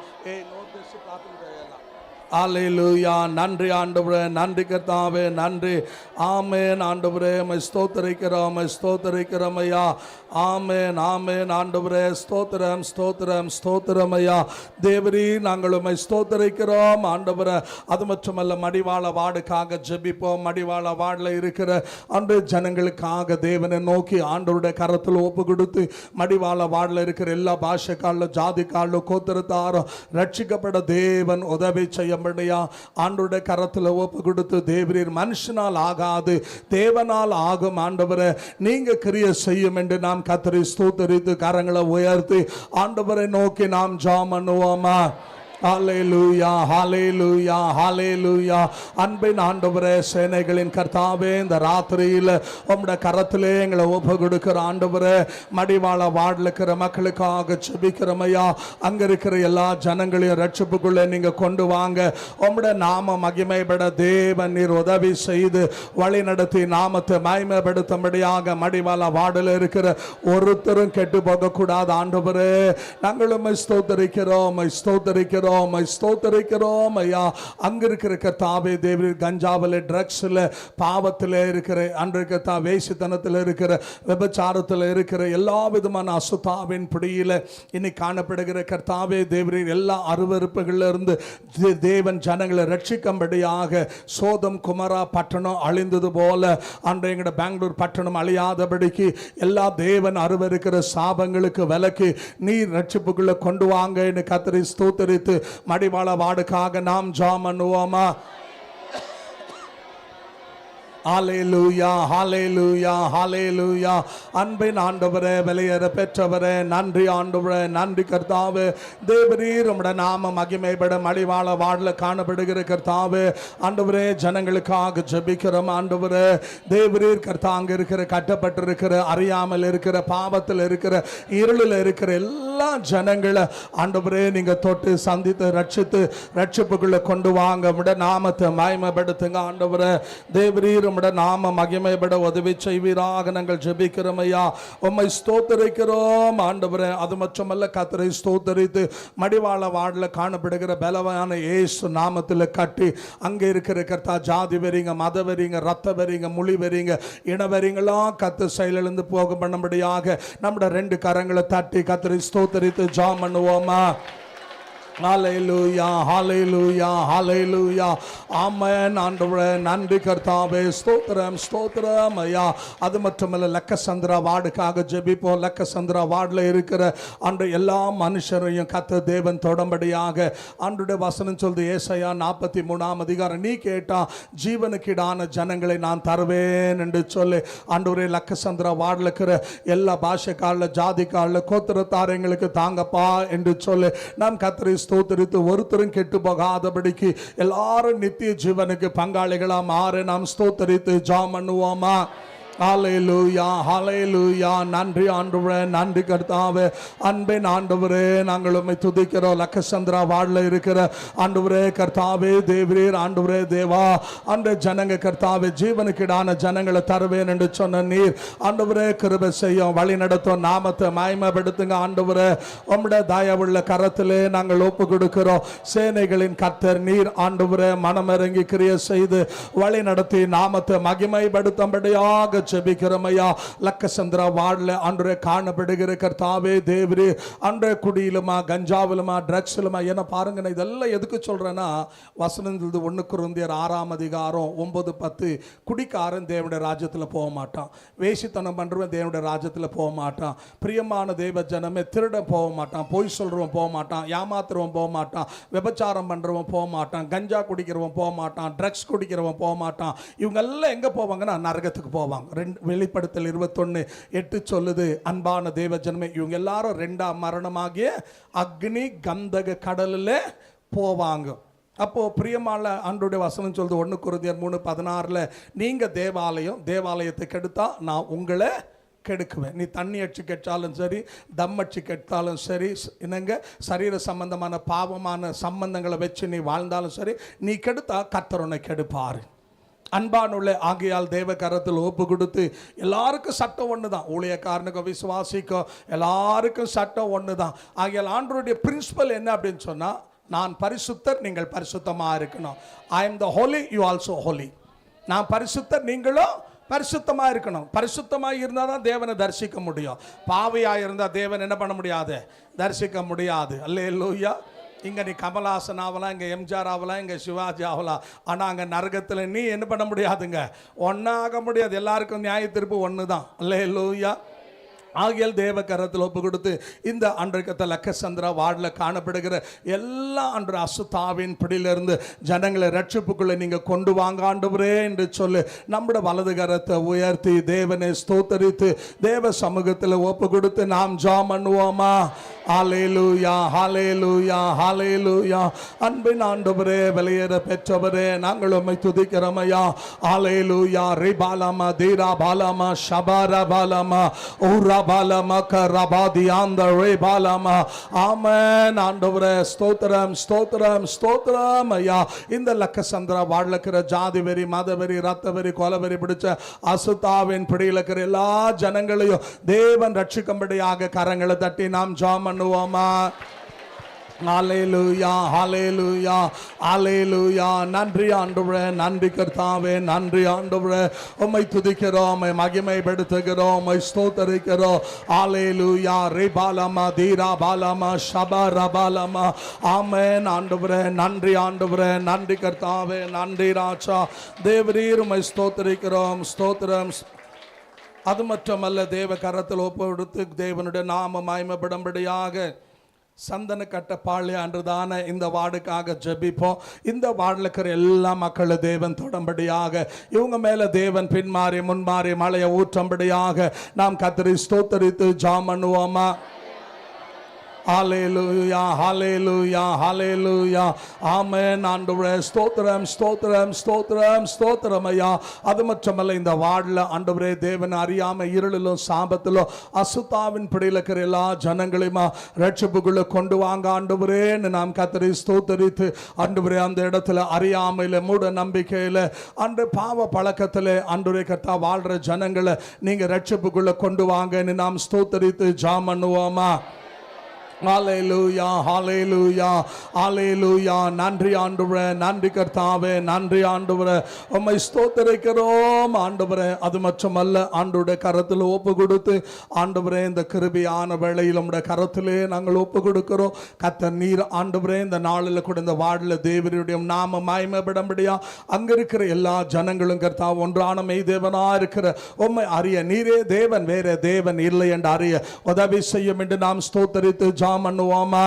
அல்லேலூயா. நன்றி ஆண்டவரே, நன்றி கர்த்தாவே, நன்றி. ஆமென் ஆண்டவரே, உம்மை ஸ்தோத்தரிக்கிறோம், உம்மை ஸ்தோத்தரிக்கிறோம் ஐயா. ஆமென், ஆமென் ஆண்டவரே, ஸ்தோத்திரம், ஸ்தோத்திரம், ஸ்தோத்திரம் ஐயா. தேவரீ, நாங்கள் உம்மை ஸ்தோத்தரிக்கிறோம் ஆண்டவரே. அது மட்டுமல்ல, மடிவாள வார்டுக்காக ஜெபிப்போம். மடிவாள வார்டில் இருக்கிற அன்று ஜனங்களுக்காக தேவனை நோக்கி ஆண்டவருடைய கரத்தில் ஒப்பு கொடுத்து, மடிவாள வார்டில் இருக்கிற எல்லா பாஷைக்காலும் ஜாதிக்காலும் கோத்திரத்தாரும் ரட்சிக்கப்பட தேவன் உதவி செய்ய ஆண்டவருடைய கரத்தில் ஒப்பு கொடுத்து, தேவரீர் மனுஷனால் ஆகாது தேவனால் ஆகும் ஆண்டவரை நீங்க கிரியை செய்யும் என்று நாம் கர்த்தரை ஸ்தோத்திரித்து கரங்களை உயர்த்தி ஆண்டவரை நோக்கி நாம் ஜெபம் பண்ணுவோமா? ஹல்லேலூயா, ஹல்லேலூயா, ஹல்லேலூயா. அன்பின் ஆண்டவரே, சேனைகளின் கர்த்தாவே, இந்த ராத்திரியில் உம்முடைய கரத்திலே எங்களை ஒப்பு கொடுக்கிற ஆண்டவரே, மடிவாள வார்டில் இருக்கிற மக்களுக்காக ஜெபிக்கிறோமையா. அங்க இருக்கிற எல்லா ஜனங்களையும் ரட்சிப்புக்குள்ளே நீங்க கொண்டு வாங்க. உம்முடைய நாம மகிமைப்பட தேவன் நீர் உதவி செய்து வழி நடத்தி நாமத்தை மகிமைப்படுத்தும்படியாக மடிவாள வார்டில் இருக்கிற ஒருத்தரும் கெட்டு போகக்கூடாது ஆண்டவரே. நாங்கள் உம்மை ஸ்தோத்தரிக்கிறோம், உம்மை ஸ்தோத்தரிக்கிறோம், ஸ்தோத்தரிக்கிறோம் ஐயா. அங்க இருக்கிற கர்த்தாவே தேவரீர் கஞ்சாவில், ட்ரக்ஸில், பாவத்தில் இருக்கிற அன்றைக்கு வேசித்தனத்தில் இருக்கிற, விபச்சாரத்தில் இருக்கிற எல்லா விதமான அசுத்தாவின் பிடியில் இன்னைக்கு காணப்படுகிற கர்த்தாவே தேவரீர் எல்லா அருவருப்புகளில் இருந்து தேவன் ஜனங்களை ரட்சிக்கும்படியாக சோதம் குமரா பட்டணம் அழிந்தது போல அன்றைய பெங்களூர் பட்டணம் அழியாதபடிக்கு எல்லா தேவன் அருவருக்கிற சாபங்களுக்கு விலக்கி நீர் ரட்சிப்புக்குள்ள கொண்டு வாங்க என்று கர்த்தரை ஸ்தோத்தரித்து மடிவாள வார்டுக்காக நாம் ஜெபம் பண்ணுவோமா? ஹல்லேலூயா, ஹல்லேலூயா, ஹல்லேலூயா. அன்பின் ஆண்டவரே, விலையேற பெற்றவரே, நன்றி ஆண்டவரே, நன்றி கர்த்தாவே. தேவரீர் உம்முடைய நாம மகிமைப்பட மடிவாள வார்டில் காணப்படுகிற கர்த்தாவே ஆண்டவரே, ஜனங்களுக்காக ஜெபிக்கிறோம் ஆண்டவரே. தேவரீர் கர்த்தா, அங்க இருக்கிற கட்டப்பட்டிருக்கிற, அறியாமல் இருக்கிற, பாவத்தில் இருக்கிற, இருளில் இருக்கிற எல்லா ஜனங்களை ஆண்டவரே நீங்க தொட்டு சந்தித்து ரட்சித்து ரட்சிப்புக்குள்ள கொண்டு வாங்க. உம்முடைய நாமத்தை மகிமைப்படுத்துங்க ஆண்டவரே. தேவரீர் நாம மகிமைப்பட உதவி செய்வீராக நாங்கள் ஜெபிக்கிறோம் ஐயா. உம்மை ஸ்தோத்தரிக்கிறோம் ஆண்டவரே. அது மட்டுமல்ல, கர்த்தரை ஸ்தோத்தரித்து மடிவாள வார்டில் காணப்படுகிற பலவான இயேசு நாமத்தில் கட்டி அங்கே இருக்கிற கர்த்தா ஜாதி வெறிங்க, மத வெறிங்க, ரத்த வெறிங்க, மொழி வெறிங்க, இன வெறிங்களாம் கத்து செயலிழந்து போக பண்ணும்படியாக நம்முடைய 2 கரங்களை தட்டி கர்த்தரை ஸ்தோத்தரித்து ஜெபம் பண்ணுவோமா? ஹல்லேலூயா, ஹல்லேலூயா, ஹல்லேலூயா. ஆமென் ஆண்டவரே, நன்றி கர்த்தாவே, ஸ்தோத்திரம், ஸ்தோத்திரம் ஐயா. அது மட்டுமல்ல, லக்கசந்திரா வார்டுக்காக ஜெபிப்போம். லக்கசந்திரா வார்டில் இருக்கிற அன்று எல்லா மனுஷரையும் கர்த்தர் தேவன் தொடம்படியாக அன்றைய வசனம் சொல்லுது, ஏசாயா 43ஆம் அதிகாரம், நீ கேட்டா ஜீவனுக்கிடான ஜனங்களை நான் தருவேன் என்று சொல்லி ஆண்டவரே லக்கசந்திரா வார்டில் இருக்கிற எல்லா பாஷைக்காரில், ஜாதிக்காரில், கோத்திரத்தாரங்களுக்கு தாங்கப்பா என்று சொல்லி நாம் கர்த்தரை ஸ்தோத்திரித்து ஒருத்தரும் கெட்டு போகாதபடிக்கு எல்லாரும் நித்திய ஜீவனுக்கு பங்காளிகளா மாற நாம் ஸ்தோத்திரித்து ஜெபம் பண்ணுவோமா? ஹல்லேலூயா ஹல்லேலூயா. நன்றி ஆண்டவரே, நன்றி கர்த்தாவே. அன்பின் ஆண்டவரே, நாங்கள் உம்மை துதிக்கிறோம். லக்கசந்திரா வார்டில் இருக்கிற ஆண்டவரே கர்த்தாவே, தேவரீர் ஆண்டவரே தேவா, அந்த ஜனங்க கர்த்தாவே ஜீவனுக்கிடான ஜனங்களை தருவேன் என்று சொன்ன நீர் ஆண்டவரே கிருபை செய்யும், வழி நடத்தும், நாமத்தை மகிமைப்படுத்துங்க ஆண்டவரே. உம்முடைய தயவுள்ள கரத்திலே நாங்கள் ஒப்பு கொடுக்கிறோம். சேனைகளின் கர்த்தர் நீர் ஆண்டவரே மனமிறங்கி கிரியை செய்து வழி நடத்தி நாமத்தை மகிமைப்படுத்தும்படியாக ஜெபிக்கிறோமையா. லக்கசந்திரா வார்டில் அன்றே காணப்படுகிற கர்த்தாவே தேவரே, அன்றே குடியிலுமா கஞ்சாவிலுமா ட்ரக்ஸிலுமா என்ன பாருங்க. நான் இதெல்லாம் எதுக்கு சொல்றேன்னா, வசனம் 1 கொரிந்தியர் 6:9-10 குடிக்காரன் தேவனுடைய ராஜ்யத்தில் போக மாட்டான், வேசித்தனம் பண்றவன் தேவனுடைய ராஜ்யத்தில் போக மாட்டான், பிரியமான தேவ ஜனமே திருட போக மாட்டான், பொய் சொல்றவன் போக மாட்டான், ஏமாத்துறவன் போக மாட்டான், விபச்சாரம் பண்றவன் போக மாட்டான், கஞ்சா குடிக்கிறவன் போக மாட்டான், ட்ரக்ஸ் குடிக்கிறவன் போக மாட்டான். இவங்க எல்லாம் எங்க போவாங்கன்னா நரகத்துக்கு போவாங்க. வெளிப்படுத்தல் 21:8 சொல்லுது, அன்பான தேவ ஜனமே, இவங்க எல்லாரும் 2ஆம் மரணமாகிய அக்னி கந்தக கடலில் போவாங்க. அப்போ பிரியமான ஆண்டவருடைய வசனம் சொல்லுது 1 கொரிந்தியர் 3:16, நீங்க தேவாலயத்தை கெடுத்தா நான் உங்களை கெடுக்குவேன். நீ தண்ணி அடிச்சு கெட்டாலும் சரி, தம் அடிச்சு கெட்டாலும் சரி, என்னங்க சரீர சம்பந்தமான பாவமான சம்பந்தங்களை வச்சு நீ வாழ்ந்தாலும் சரி, நீ கெடுத்தா கர்த்தர் உன்னை கெடுப்பாரு. அன்பானுள்ள ஆகையால் தேவ கரத்தில் ஒப்பு கொடுத்து, எல்லாருக்கும் சட்டம் ஒன்று தான், ஊழியக்காரனுக்கும் விசுவாசிக்கும் எல்லாருக்கும் சட்டம் ஒன்று தான். ஆகையால் ஆண்டவருடைய பிரின்சிபல் என்ன அப்படின்னு சொன்னால், நான் பரிசுத்தர், நீங்கள் பரிசுத்தமாக இருக்கணும். I am the holy, you also holy. நான் பரிசுத்தர், நீங்களும் பரிசுத்தமாக இருக்கணும். பரிசுத்தமாக இருந்தால் தான் தேவனை தரிசிக்க முடியும். பாவியாக இருந்தால் தேவன் என்ன பண்ண முடியாது, தரிசிக்க முடியாது. அல்லேலூயா. இங்கே நீ கமல்ஹாசன் ஆகலாம், இங்கே எம்ஜிஆர் ஆகலாம், இங்கே சிவாஜி ஆகலாம், ஆனால் அங்கே நரகத்தில் நீ என்ன பண்ண முடியாதுங்க, ஒன்றாக முடியாது. எல்லாருக்கும் நியாய தீர்ப்பு ஒன்று தான். அல்லேலூயா. ஆகியால் தேவ கரத்தில் ஒப்பு கொடுத்து, இந்த அன்றைக்கத்தை லக்கசந்திரா வார்டில் காணப்படுகிற எல்லா அன்று அசுத்தாவின் பிடியிலிருந்து ஜனங்களை ரட்சிப்புக்குள்ளே நீங்கள் கொண்டு வாங்க ஆண்டவரே என்று சொல்லி நம்முடைய வலது கரத்தை உயர்த்தி தேவனை ஸ்தோத்தரித்து தேவ சமூகத்தில் ஒப்பு கொடுத்து நாம் ஜெபம் பண்ணுவோமா. ஹல்லேலூயா ஹல்லேலூயா ஹல்லேலூயா. அன்பின் ஆண்டவரே, வெளியேற பெற்றவரே, நாங்கள் உம்மை துதிக்கிறோமையா. ஹல்லேலூயா. ரிபாலமா தீரா பாலமா ஷபாரா பாலமா ஊரா பாலமா கரபாதி அந்த ரிபாலமா. ஆமென் ஆண்டவரே, ஸ்தோத்திரம் ஸ்தோத்திரம் ஸ்தோத்திரம் ஐயா. இந்த லக்கசந்திரா வார்டில் இருக்கிற ஜாதி வெறி, மத வெறி, ரத்த வெறி, கொலை வெறி பிடிச்ச அசுத்தாவின் பிடியில் இருக்கிற எல்லா ஜனங்களையும் தேவன் ரட்சிக்கும்படியாக கரங்களை தட்டி நாம் ஜெபம் பண்ணுவோமா. ஹல்லேலூயா ஹல்லேலூயா ஹல்லேலூயா. நன்றி ஆண்டவரே, நன்றி கர்த்தாவே, நன்றி ஆண்டவரே. உம்மை துதிக்கிறோம், உம்மை மகிமைப்படுத்துகிறோம், உம்மை ஸ்தோத்தரிக்கிறோம். ஹல்லேலூயா. ரிபாலமா தீரா பாலமா ஷபரா பாலமா. ஆமென் ஆண்டவரே, நன்றி ஆண்டவரே, நன்றி கர்த்தாவே, நன்றி ராஜா. தேவரீர் உம்மை ஸ்தோத்தரிக்கிறோம், ஸ்தோத்திரம். அது மட்டுமல்ல, தேவ கரத்தில் ஒப்பு கொடுத்து தேவனுடைய நாம மகிமைப்படும்படியாக சந்தன கட்ட பாளைய அன்றுதான இந்த வார்டுக்காக ஜெபிப்போம். இந்த வார்டில் இருக்கிற எல்லா மக்களும் தேவன் தொடம்படியாக, இவங்க மேல தேவன் பின்மாறி முன்மாறி மழையை ஊற்றும்படியாக நாம் கர்த்தரை ஸ்தோத்தரித்து ஜெபம் பண்ணுவோமா. ஹல்லேலூயா ஹல்லேலூயா ஹல்லேலூயா. ஆமென் ஆண்டவரே, ஸ்தோத்திரம் ஸ்தோத்திரம் ஸ்தோத்திரம் ஸ்தோத்திரம் ஐயா. அது மட்டுமல்ல, இந்த வார்டில் ஆண்டவரே தேவன் அறியாம இருளிலும் சாபத்திலும் அசுத்தாவின் பிடியில் இருக்கிற எல்லா ஜனங்களையுமா ரட்சிப்புக்குள்ள கொண்டு வாங்க ஆண்டவரேன்னு நாம் கர்த்தரை ஸ்தோத்தரித்து, ஆண்டவரே அந்த இடத்துல அறியாமையில மூட நம்பிக்கையில அன்று பாவ பழக்கத்தில் ஆண்டவரே கர்த்தா வாழ்ற ஜனங்களை நீங்க ரட்சிப்புக்குள்ள கொண்டு வாங்கன்னு நாம் ஸ்தோத்தரித்து ஜெபம் பண்ணுவோமா. ஹல்லேலூயா ஹல்லேலூயா ஹல்லேலூயா. நன்றி ஆண்டவரே, நன்றி கர்த்தாவே, நன்றி ஆண்டவரே. உம்மை ஸ்தோத்திரிக்கிறோம் ஆண்டவரே. அது மட்டுமல்ல, ஆண்டவருடைய கரத்தில் ஒப்பு கொடுத்து ஆண்டவரே இந்த கிருபையான வேளையில் உம்முடைய கரத்திலே நாங்கள் ஒப்பு கொடுக்கிறோம். கர்த்தர் நீர் ஆண்டவரே இந்த நாளில் கூட இந்த வார்டில் தேவனுடைய நாம மகிமைப்படும்படியா அங்க இருக்கிற எல்லா ஜனங்களும் கர்த்தா ஒன்றான மெய் தேவனா இருக்கிற உம்மை அறிய, நீரே தேவன், வேற தேவன் இல்லை என்று அறிய உதவி செய்யும் என்று நாம் ஸ்தோத்தரித்து ஜெபம் பண்ணுவோமா.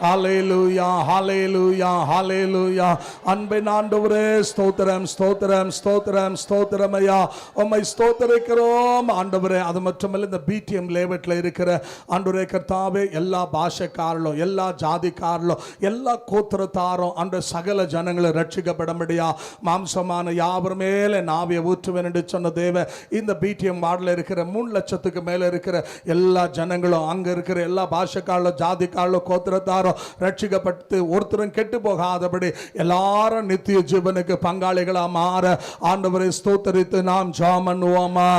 ஹல்லேலூயா ஹல்லேலூயா ஹல்லேலூயா. அன்பின் ஆண்டவரே ஸ்தோத்திரம் ஸ்தோத்திரம் ஸ்தோத்திரம் ஸ்தோத்திரம் ஐயா. உம்மை ஸ்தோத்திரிக்கிறோம் ஆண்டவரே. அது மட்டுமல்ல இந்த பிடிஎம் லேவட்டில் இருக்கிற ஆண்டவரே கர்த்தாவே எல்லா பாஷைக்காரலும் எல்லா ஜாதிக்காரலும் எல்லா கோத்திரத்தாரும் அந்த சகல ஜனங்களை ரட்சிக்கப்படமுடியா மாம்சமான யாவர் மேலே நாவிய ஊற்றுவேன் என்று சொன்ன தேவ இந்த பிடிஎம் வார்டில் இருக்கிற 3 லட்சத்துக்கு மேலே இருக்கிற எல்லா ஜனங்களும் அங்கே இருக்கிற எல்லா பாஷைக்காரலும் ஜாதிக்காரலும் கோத்திரத்தாரும் ரட்சிக்கப்பட்டு ஒருத்தரும் கெட்டு போகாதபடி எல்லாரும் நித்திய ஜீவனுக்கு பங்காளிகளா மாற ஆண்டவரை ஸ்தோத்தரித்து நாம் ஜெபம் பண்ணுவோமா?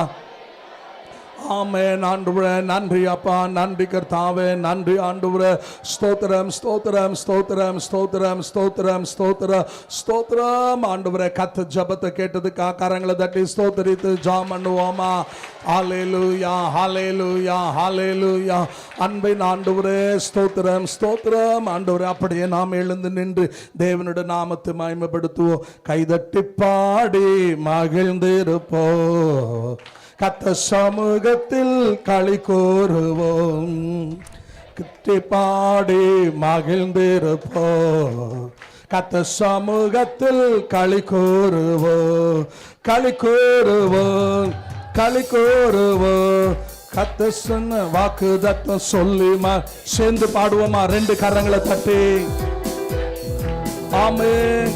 ஆமென். ஆண்டவரே நன்றி அப்பா, நன்றி கர்த்தாவே, நன்றி ஆண்டவரே. ஸ்தோத்திரம் ஸ்தோத்திரம் ஸ்தோத்திரம் ஸ்தோத்திரம் ஸ்தோத்திரம் ஸ்தோத்திரம் ஸ்தோத்திரம் ஆண்டவரே. கத்த ஜபத்தை கேட்டதுக்காக கரங்களை தட்டி ஸ்தோத்தரித்து ஜெபம் பண்ணுவோமா? ஹல்லேலூயா ஹல்லேலூயா ஹல்லேலூயா. அன்பின் ஆண்டவரே ஸ்தோத்திரம் ஸ்தோத்திரம் ஆண்டவரே. அப்படியே நாம் எழுந்து நின்று தேவனுடைய நாமத்தை மகிமைப்படுத்துவோம். கைதட்டி பாடி மகிழ்ந்திருப்போம். கத்த சமூகத்தில் களி கூறுவோம். கத்தி பாடி மகிழ்ந்திருப்போம். கத்த சமூகத்தில் களி கூறுவோம். களி கூறுவோம். களி கூறுவோம். கத்த சொன்ன வாக்கு தத்தம் சொல்லி சேர்ந்து பாடுவோமா? 2 கரங்களை தட்டி ஆமென்.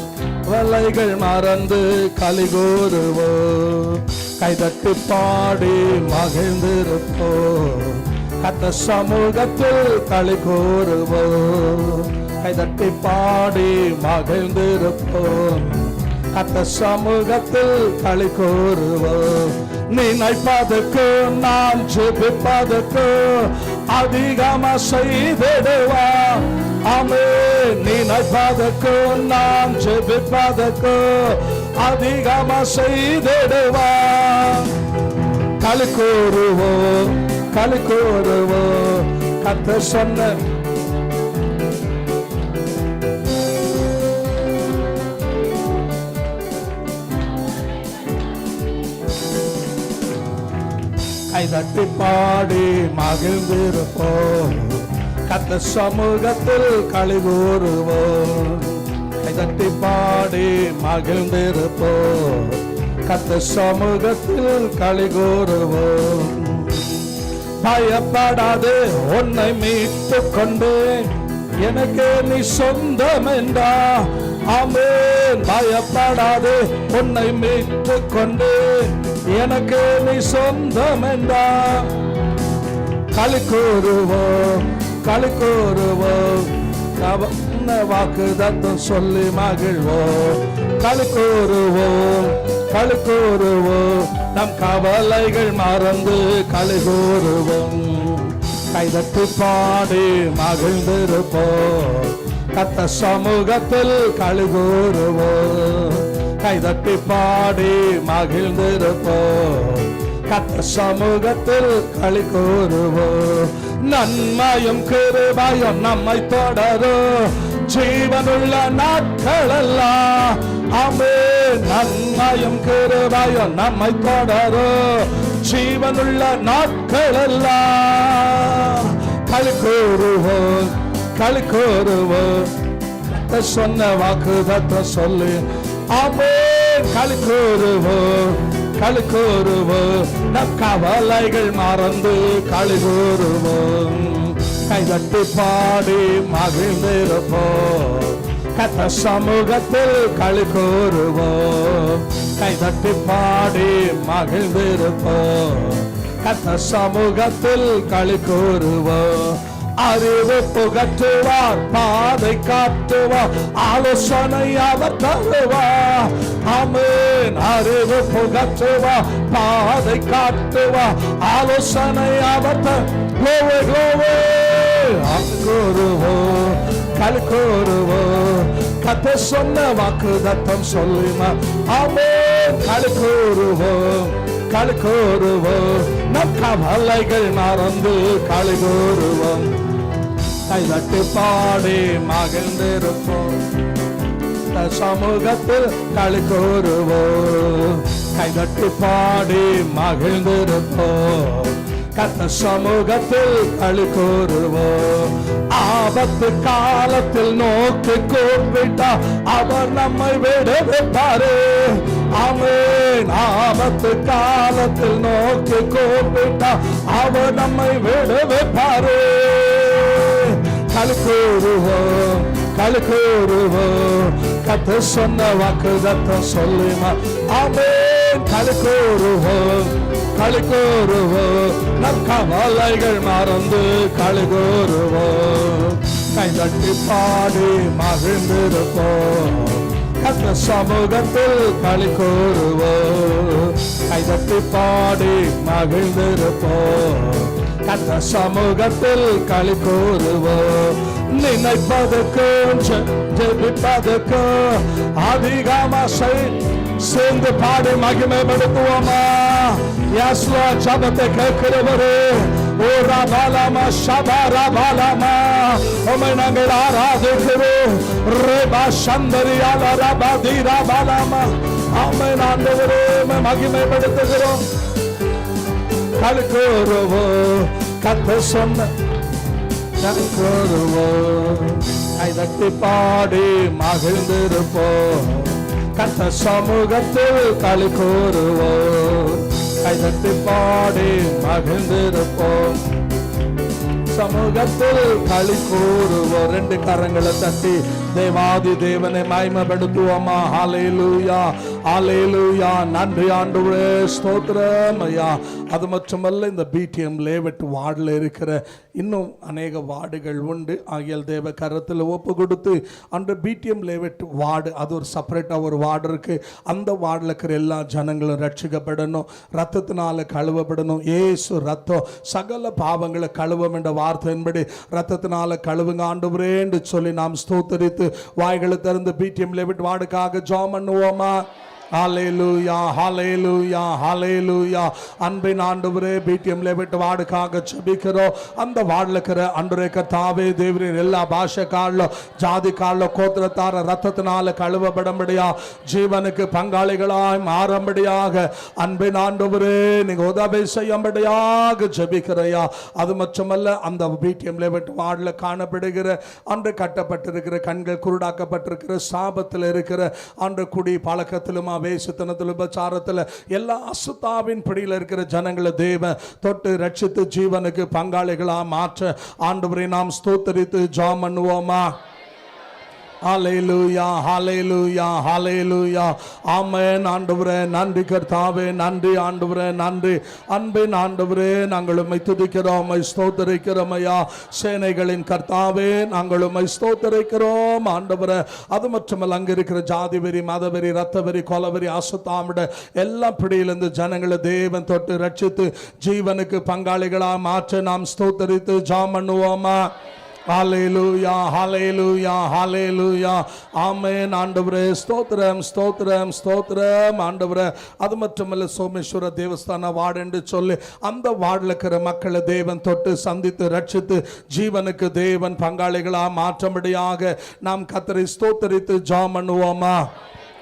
வலைகள் மறந்து களி கூறுவோம். கைதட்டி பாடி மகிழ்ந்திருப்போம். கத்த சமூகத்தில் களி கூறுவோம். கைதட்டி பாடி மகிழ்ந்திருப்போம். கத்த சமூகத்தில் களி கூறுவோம். நினைப்பதற்கு நாம் ஜெபிப்பதற்கு அதிகமா செய்திடுவா. ஆமென். நினைப்பதற்கு நாம் ஜெபிப்பதற்கு அதிகமா செய்திடுவா. களி கூறுவோம். களி கூறுவோம். கத்த சொன்ன கைதட்டி பாடி மகிழ்ந்திருப்போம். கத்த சமூகத்தில் களி கூறுவோம். கைதட்டி பாடி மகிழ்ந்திருப்போம். கத்த சமூகத்தில் களி கூறுவோம். பயப்படாது உன்னை மீட்டுக் கொண்டு எனக்கு நீ சொந்தம் என்றா. ஆமென். பயப்படாது உன்னை மீட்டுக் கொண்டு எனக்கு நீ சொந்தம் என்றா. களி கூறுவோம். களி கூறுவோம். வாக்கு தத்தம் சொல்லி மகிழ்வோம். களி கூறுவோம். களி கூறுவோம். நம் கவலைகள் மறந்து களி கூறுவோம். கைதட்டி பாடி மகிழ்ந்திருப்போம். கத்த சமூகத்தில் களி கூறுவோம். கைதட்டி பாடி மகிழ்ந்திருப்போம். கத்த சமூகத்தில் களி கூறுவோம். நன்மையும் கிருபையும் நம்மை தொடரும் ஜீவனுள்ள நாட்களெல்லாம். ஆமென். நன்மையும் கிருபையும் நம்மை தொடரும் ஜீவனுள்ள நாட்களெல்லாம். களி கூறுவோம். களி கூறுவோம். சொன்ன வாக்கு தத்தம் சொல்லி ஆமென். களி கூறுவோம். களி கூறுவோம். நம் கவலைகள் மறந்து களி கூறுவோம். கைதட்டி பாடி மகிழ்ந்திருப்போம். கத்த சமூகத்தில் களி கூறுவோம். கைதட்டி பாடி மகிழ்ந்திருப்போம். கத்த சமூகத்தில் களி கூறுவோம். அறிவு புகட்டுவார். பாதை காட்டுவார். ஆலோசனை அவர் தருவார். ஆமென். அறிவு புகட்டுவார். பாதை காட்டுவார். ஆலோசனை அவர் கூறுவோம். களி கூறுவோம். கத்த சொன்ன வாக்கு தத்தம் சொல்லிமா. ஆமென். களி கூறுவோம். களி கூறுவோம். நம் கவலைகள் மறந்து களி கூறுவோம். கைதட்டி பாடி மகிழ்ந்திருப்போம். சமூகத்தில் களி கூறுவோம். கைதட்டி பாடி மகிழ்ந்திருப்போம். கர்த்த சமூகத்தில் களி கூறுவோம். ஆபத்து காலத்தில் நோக்கி கூப்பிட்டா அவர் நம்மை விடுவிப்பாரு. ஆமென். ஆபத்து காலத்தில் நோக்கி கூப்பிட்டா அவர் நம்மை விடுவிப்பாரு. களி கூறுவோம், களி கூறுவோம். கர்த்தர் சொன்ன வாக்குத்தத்தம் சொல்லுமா. ஆமென். களி கூறுவோம், களி கூறுவோம். நம் கவலைகள் மறந்து களி கூறுவோம். கைதட்டி பாடி மகிழ்ந்திருப்போம். கர்த்தர் சமூகத்தில் களி கூறுவோம். கைதட்டி பாடி மகிழ்ந்திருப்போம். கர்த்தர் சமூகத்தில் களி கூறுவோம். நினைப்பதற்கும் ஜெபிப்பதற்கும் அதிகமா சேர்ந்து பாடி மகிமைப்படுத்துவோமா. Yes Lord, ஜபத்தை கேட்கிறவரே. ஓ ராபாலாமா ஷபாராபாலாமா, உம்மை நாங்கள் ஆராதிக்கிறோம். ரேபா சந்தரியால ராபாதி ராபாலாமா. ஆமென் ஆண்டவரே, மகிமைப்படுத்துகிறோம். களி கூறுவோம். கர்த்தர் சொன்ன களி கூறுவோம். கைதட்டி பாடி மகிழ்ந்திருப்போம். கர்த்தர் சமூகத்தில் களி கூறுவோம். கைதட்டி பாடி மகிழ்ந்திருப்போம். சமூகத்தில் களி கூறுவோம். ரெண்டு கரங்களை தட்டி தேவாதி தேவனை மகிமைப்படுத்துவோமா. ஹல்லேலூயா, ஹல்லேலூயா. நன்றி ஆண்டவரே, ஸ்தோத்திரம் ஐயா. அது மட்டுமல்ல, இந்த பிடிஎம் லேவெட் வார்டில் இருக்கிற இன்னும் அநேக வார்டுகள் உண்டு. ஆகியால் தேவ கரத்தில் ஒப்பு கொடுத்து அந்த பிடிஎம் லேவெட் வார்டு, அது ஒரு செப்பரேட்டாக ஒரு வார்டு இருக்குது. அந்த வார்டில் இருக்கிற எல்லா ஜனங்களும் ரட்சிக்கப்படணும், ரத்தத்தினால கழுவப்படணும். ஏசு ரத்தம் சகல பாவங்களை கழுவும் என்ற வார்த்தையின்படி ரத்தத்தினால கழுவுங்க ஆண்டவரே என்று சொல்லி நாம் ஸ்தோத்தரித்து வாய்களை திறந்து பிடிஎம் லேவெட் வார்டுக்காக ஜெபம் பண்ணுவோமா. ஹல்லேலூயா, ஹல்லேலூயா, ஹல்லேலூயா. அன்பின் ஆண்டவரே, பிடிஎம் லேவெட் வார்டுக்காக ஜெபிக்கிறோம். அந்த வார்டில் இருக்கிற அன்றைய கர்த்தாவே தேவரீர் எல்லா பாஷைக்காரலோ ஜாதிக்காரலோ கோத்திரத்தார ரத்தத்தினால கழுவப்படும்படியா ஜீவனுக்கு பங்காளிகளாய் மாறும்படியாக அன்பின் ஆண்டவரே நீங்க உதவி செய்யும்படியாக ஜெபிக்கிறையா. அது மட்டுமல்ல, அந்த பிடிஎம் லேவெட் வார்டில் காணப்படுகிற அன்று கட்டப்பட்டிருக்கிற கண்கள் குருடாக்கப்பட்டிருக்கிற சாபத்தில் இருக்கிற அன்று குடி பழக்கத்திலும் வேசத்தனத்தில் உபச்சாரத்தில் எல்லா அசுத்தாவின் பிடியில் இருக்கிற ஜனங்களை தேவ தொட்டு ரட்சித்து ஜீவனுக்கு பங்காளிகளா மாற்ற ஆண்டவரை நாம் ஸ்தோத்தரித்து ஜெபம் பண்ணுவோமா. ஹல்லேலூயா, ஹல்லேலூயா, ஹல்லேலூயா. ஆமென் ஆண்டவரே, நன்றி கர்த்தாவே, நன்றி ஆண்டவரே, நன்றி. அன்பின் ஆண்டவரே, நாங்கள் உம்மை துதிக்கிறோம், உம்மை ஸ்தோத்திரிக்கிறோம் ஐயா. சேனைகளின் கர்த்தாவே, நாங்கள் உம்மை ஸ்தோத்திரிக்கிறோம் ஆண்டவரே. அது மட்டுமல்ல, அங்கே இருக்கிற ஜாதி வெறி, மதவெறி, ரத்தவெறி, கொலவெறி, அசுத்தாமிட எல்லா பிடியிலிருந்து ஜனங்களை தேவன் தொட்டு ரட்சித்து ஜீவனுக்கு பங்காளிகளா மாற்ற நாம் ஸ்தோத்திரித்து ஜெபம் பண்ணுவோமா. ஹல்லேலூயா, ஹல்லேலூயா, ஹல்லேலூயா. ஆமென் ஆண்டவரே, ஸ்தோத்திரம், ஸ்தோத்திரம், ஸ்தோத்திரம் ஆண்டவரே. அது மட்டுமல்ல, சோமேஸ்வர தேவஸ்தான வார்டு என்று சொல்லி அந்த வார்டில் இருக்கிற மக்களை தேவன் தொட்டு சந்தித்து ரட்சித்து ஜீவனுக்கு தேவன் பங்காளிகளா மாற்றும்படியாக நாம் கர்த்தரை ஸ்தோத்திரித்து ஜெபம் பண்ணுவோமா.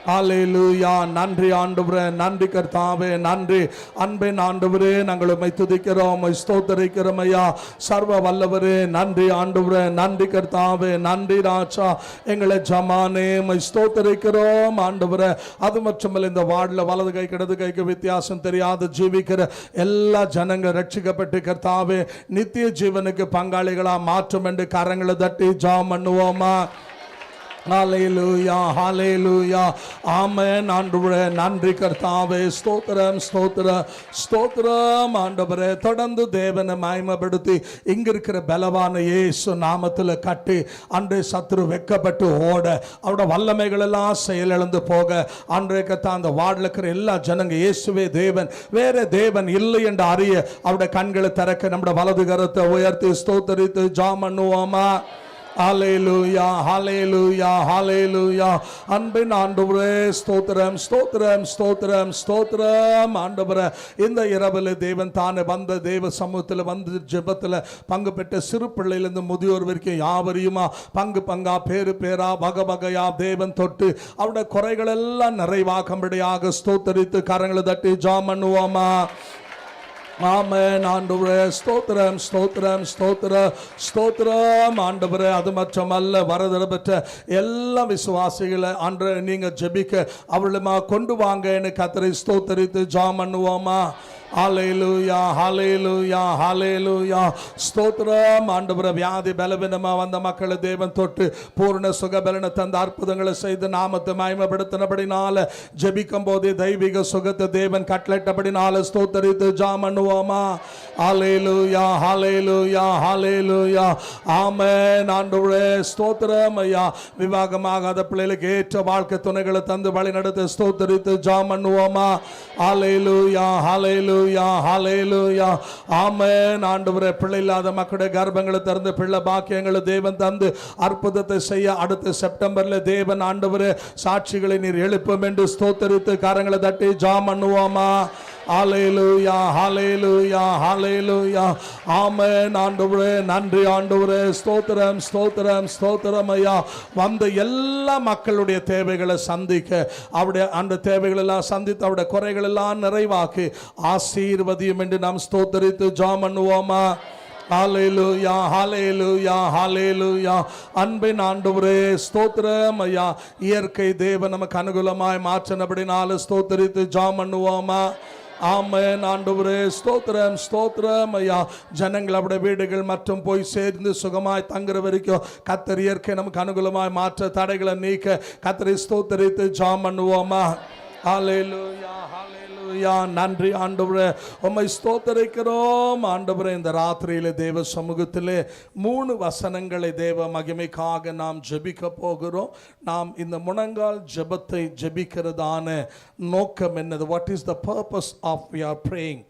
ஹல்லேலூயா. நன்றி ஆண்டவரே, நன்றி கர்த்தாவே, நன்றி. அன்பின் ஆண்டவரே, நாங்கள் உம்மை துதிக்கிறோம், உம்மை ஸ்தோத்திரிக்கிறோம் ஐயா. சர்வ வல்லவரே, நன்றி ஆண்டவரே, நன்றி கர்த்தாவே, நன்றி ராஜா. எங்களை ஜமானே உம்மை ஸ்தோத்திரிக்கிறோம் ஆண்டவரே. அது மட்டுமல்ல, இந்த வார்டில் வலது கை இடது கைக்கு வித்தியாசம் தெரியாத ஜீவிக்கிற எல்லா ஜனங்கள் ரட்சிக்கப்பட்டு கர்த்தாவே நித்திய ஜீவனுக்கு பங்காளிகளா மாற்றும் என்று கரங்களை தட்டி ஜெபம் பண்ணுவோமா. ஹல்லேலூயா, ஹல்லேலூயா. ஆமென் ஆண்டவரே, நன்றி கர்த்தாவே, ஸ்தோத்திரம், ஸ்தோத்திரம், ஸ்தோத்திரம் ஆண்டவரே. தொடர்ந்து தேவனை மகிமைப்படுத்தி இங்க இருக்கிற பலவான இயேசு நாமத்தில் கட்டி அன்றைய சத்துரு வெக்கப்பட்டு ஓட அவரோட வல்லமைகள் எல்லாம் செயலிழந்து போக அன்றைய கத்தா அந்த வார்டில் இருக்கிற எல்லா ஜனங்க இயேசுவே தேவன், வேற தேவன் இல்லை என்று அறிய அவருடைய கண்களை திறக்க நம்முடைய வலது கரத்தை உயர்த்தி ஸ்தோத்தரித்து ஜெபம் பண்ணுவோமா. ஹல்லேலூயா, ஹல்லேலூயா, ஹல்லேலூயா. அன்பின் ஆண்டவரே, ஸ்தோத்திரம், ஸ்தோத்திரம், ஸ்தோத்திரம், ஸ்தோத்திரம் ஆண்டவரே. இந்த இரவில் தேவன் தானே வந்த தேவ சமூகத்தில் வந்து ஜெபத்தில் பங்கு பெற்ற சிறு பிள்ளையிலிருந்து முதியோர் வரைக்கும் யாவரையுமா பங்கு பங்கா பேரு பேரா வகை வகையா தேவன் தொட்டு அவருடைய குறைகள் எல்லாம் நிறைவாக்கும்படியாக ஸ்தோத்தரித்து கரங்களை தட்டி ஜெபம் பண்ணுவோமா. ஆமென் ஆண்டவரே. ஸ்தோத்திரம் ஸ்தோத்திரம் ஸ்தோத்திரம் ஸ்தோத்திரம் ஆண்டவரே. அது மட்டுமல்ல, வரதர பெற்ற எல்லா விசுவாசிகளை ஆண்டு நீங்க ஜெபிக்க அவளுமா கொண்டு வாங்கன்னு கர்த்தரை ஸ்தோத்தரித்து ஜெபம் பண்ணுவோமா? ஹல்லேலூயா ஹல்லேலூயா ஹல்லேலூயா. ஸ்தோத்திரம் ஆண்டவரே. வியாதி பலவீனமா வந்த மக்களை தேவன் தொட்டு பூர்ண சுகபலனை தந்த அற்புதங்களை செய்து நாமத்தை மகிமைப்படுத்தினபடினால ஜெபிக்கும் போதே தெய்வீக சுகத்தை தேவன் கட்டளையிட்டபடினால ஸ்தோத்தரித்து ஜெபம் பண்ணுவோமா? ஹல்லேலூயா ஹல்லேலூயா ஹல்லேலூயா. ஆமென் ஆண்டவரே. ஸ்தோத்திரம் ஐயா. விவாகமாகாத பிள்ளைகளுக்கு ஏற்ற வாழ்க்கை துணைகளை தந்து வழி நடத்த ஸ்தோத்தரித்து ஜெபம் பண்ணுவோமா? ஹல்லேலூயா ஹல்லேலூயா ஹல்லேலூயா. ஆமென் ஆண்டவரே. பிள்ளை இல்லாத மக்களுடைய கர்ப்பங்களை திறந்து பிள்ளை பாக்கியங்களை தேவன் தந்து அற்புதத்தை செய்ய அடுத்த செப்டம்பர்ல தேவன் ஆண்டவரே சாட்சிகளை நீர் எழுப்பும் என்று ஸ்தோத்தரித்து கரங்களை தட்டி ஜெபம் பண்ணுவோமா? ஹல்லேலூயா ஹல்லேலூயா ஹல்லேலூயா. ஆமென் ஆண்டவரே. நன்றி ஆண்டவரே. ஸ்தோத்திரம் ஸ்தோத்திரம் ஸ்தோத்திரம் ஐயா. வந்த எல்லா மக்களுடைய தேவைகளை சந்திக்க அவருடைய அந்த தேவைகள் எல்லாம் சந்தித்து அவருடைய குறைகள் எல்லாம் நிறைவாக்கி ஆசீர்வதியும் என்று நாம் ஸ்தோத்தரித்து ஜெபம் பண்ணுவோமா? ஹல்லேலூயா ஹல்லேலூயா ஹல்லேலூயா. அன்பின் ஆண்டவரே ஸ்தோத்திரம் ஐயா. இயற்கை தேவன் நமக்கு அனுகூலமாய் மாற்றினபடினால ஸ்தோத்தரித்து ஜெபம் பண்ணுவோமா? ஆமென் ஆண்டவரே. ஸ்தோத்திரம் ஸ்தோத்திரம் ஐயா. ஜனங்கள் அவருடைய வீடுகள் மற்றும் போய் சேர்ந்து சுகமாய் தங்குற வரைக்கும் கர்த்தர் இயற்கை நமக்கு அனுகூலமாய் மாற்ற தடைகளை நீக்க கர்த்தரை ஸ்தோத்தரித்து ஜெபம் பண்ணுவோமா? ஹல்லேலூயா ஹல்லேலூயா. நன்றி ஆண்டவரே. உம்மை ஸ்தோத்தரிக்கிறோம் ஆண்டவரே. இந்த ராத்திரியிலே தேவ சமூகத்திலே 3 வசனங்களை தேவ மகிமைக்காக நாம் ஜெபிக்க போகிறோம். நாம் இந்த முழங்கால் ஜெபத்தை ஜெபிக்கிறதான நோக்கம் என்னது? What is the purpose of we are praying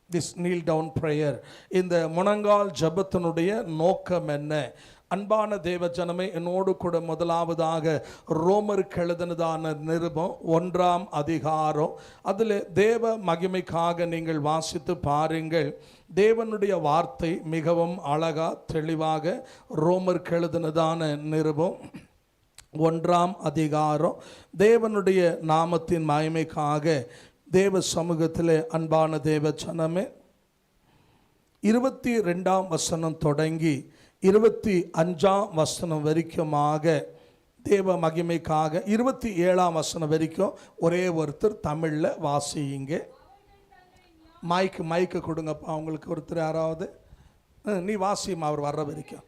this kneel down prayer? இந்த முழங்கால் ஜெபத்தினுடைய நோக்கம் என்ன? அன்பான தேவ ஜனமே, என்னோடு கூட முதலாவதாக ரோமருக்கு எழுதினதான நிருபம் 1ஆம் அதிகாரம், அதில் தேவ மகிமைக்காக நீங்கள் வாசித்து பாருங்கள். தேவனுடைய வார்த்தை மிகவும் அழகா தெளிவாக ரோமருக்கு எழுதினதான நிருபம் 1ஆம் அதிகாரம் தேவனுடைய நாமத்தின் மகிமைக்காக தேவ சமூகத்திலே அன்பான தேவ ஜனமே 22ஆம் வசனம் தொடங்கி 25ஆம் வசனம் வரைக்குமாக தேவ மகிமைக்காக 27ஆம் வசனம் வரைக்கும் ஒரே ஒருத்தர் தமிழில் வாசியுங்க. மைக்கு கொடுங்கப்பா. அவங்களுக்கு ஒருத்தர் யாராவது நீ வாசியும் அவர் வர்ற வரைக்கும்.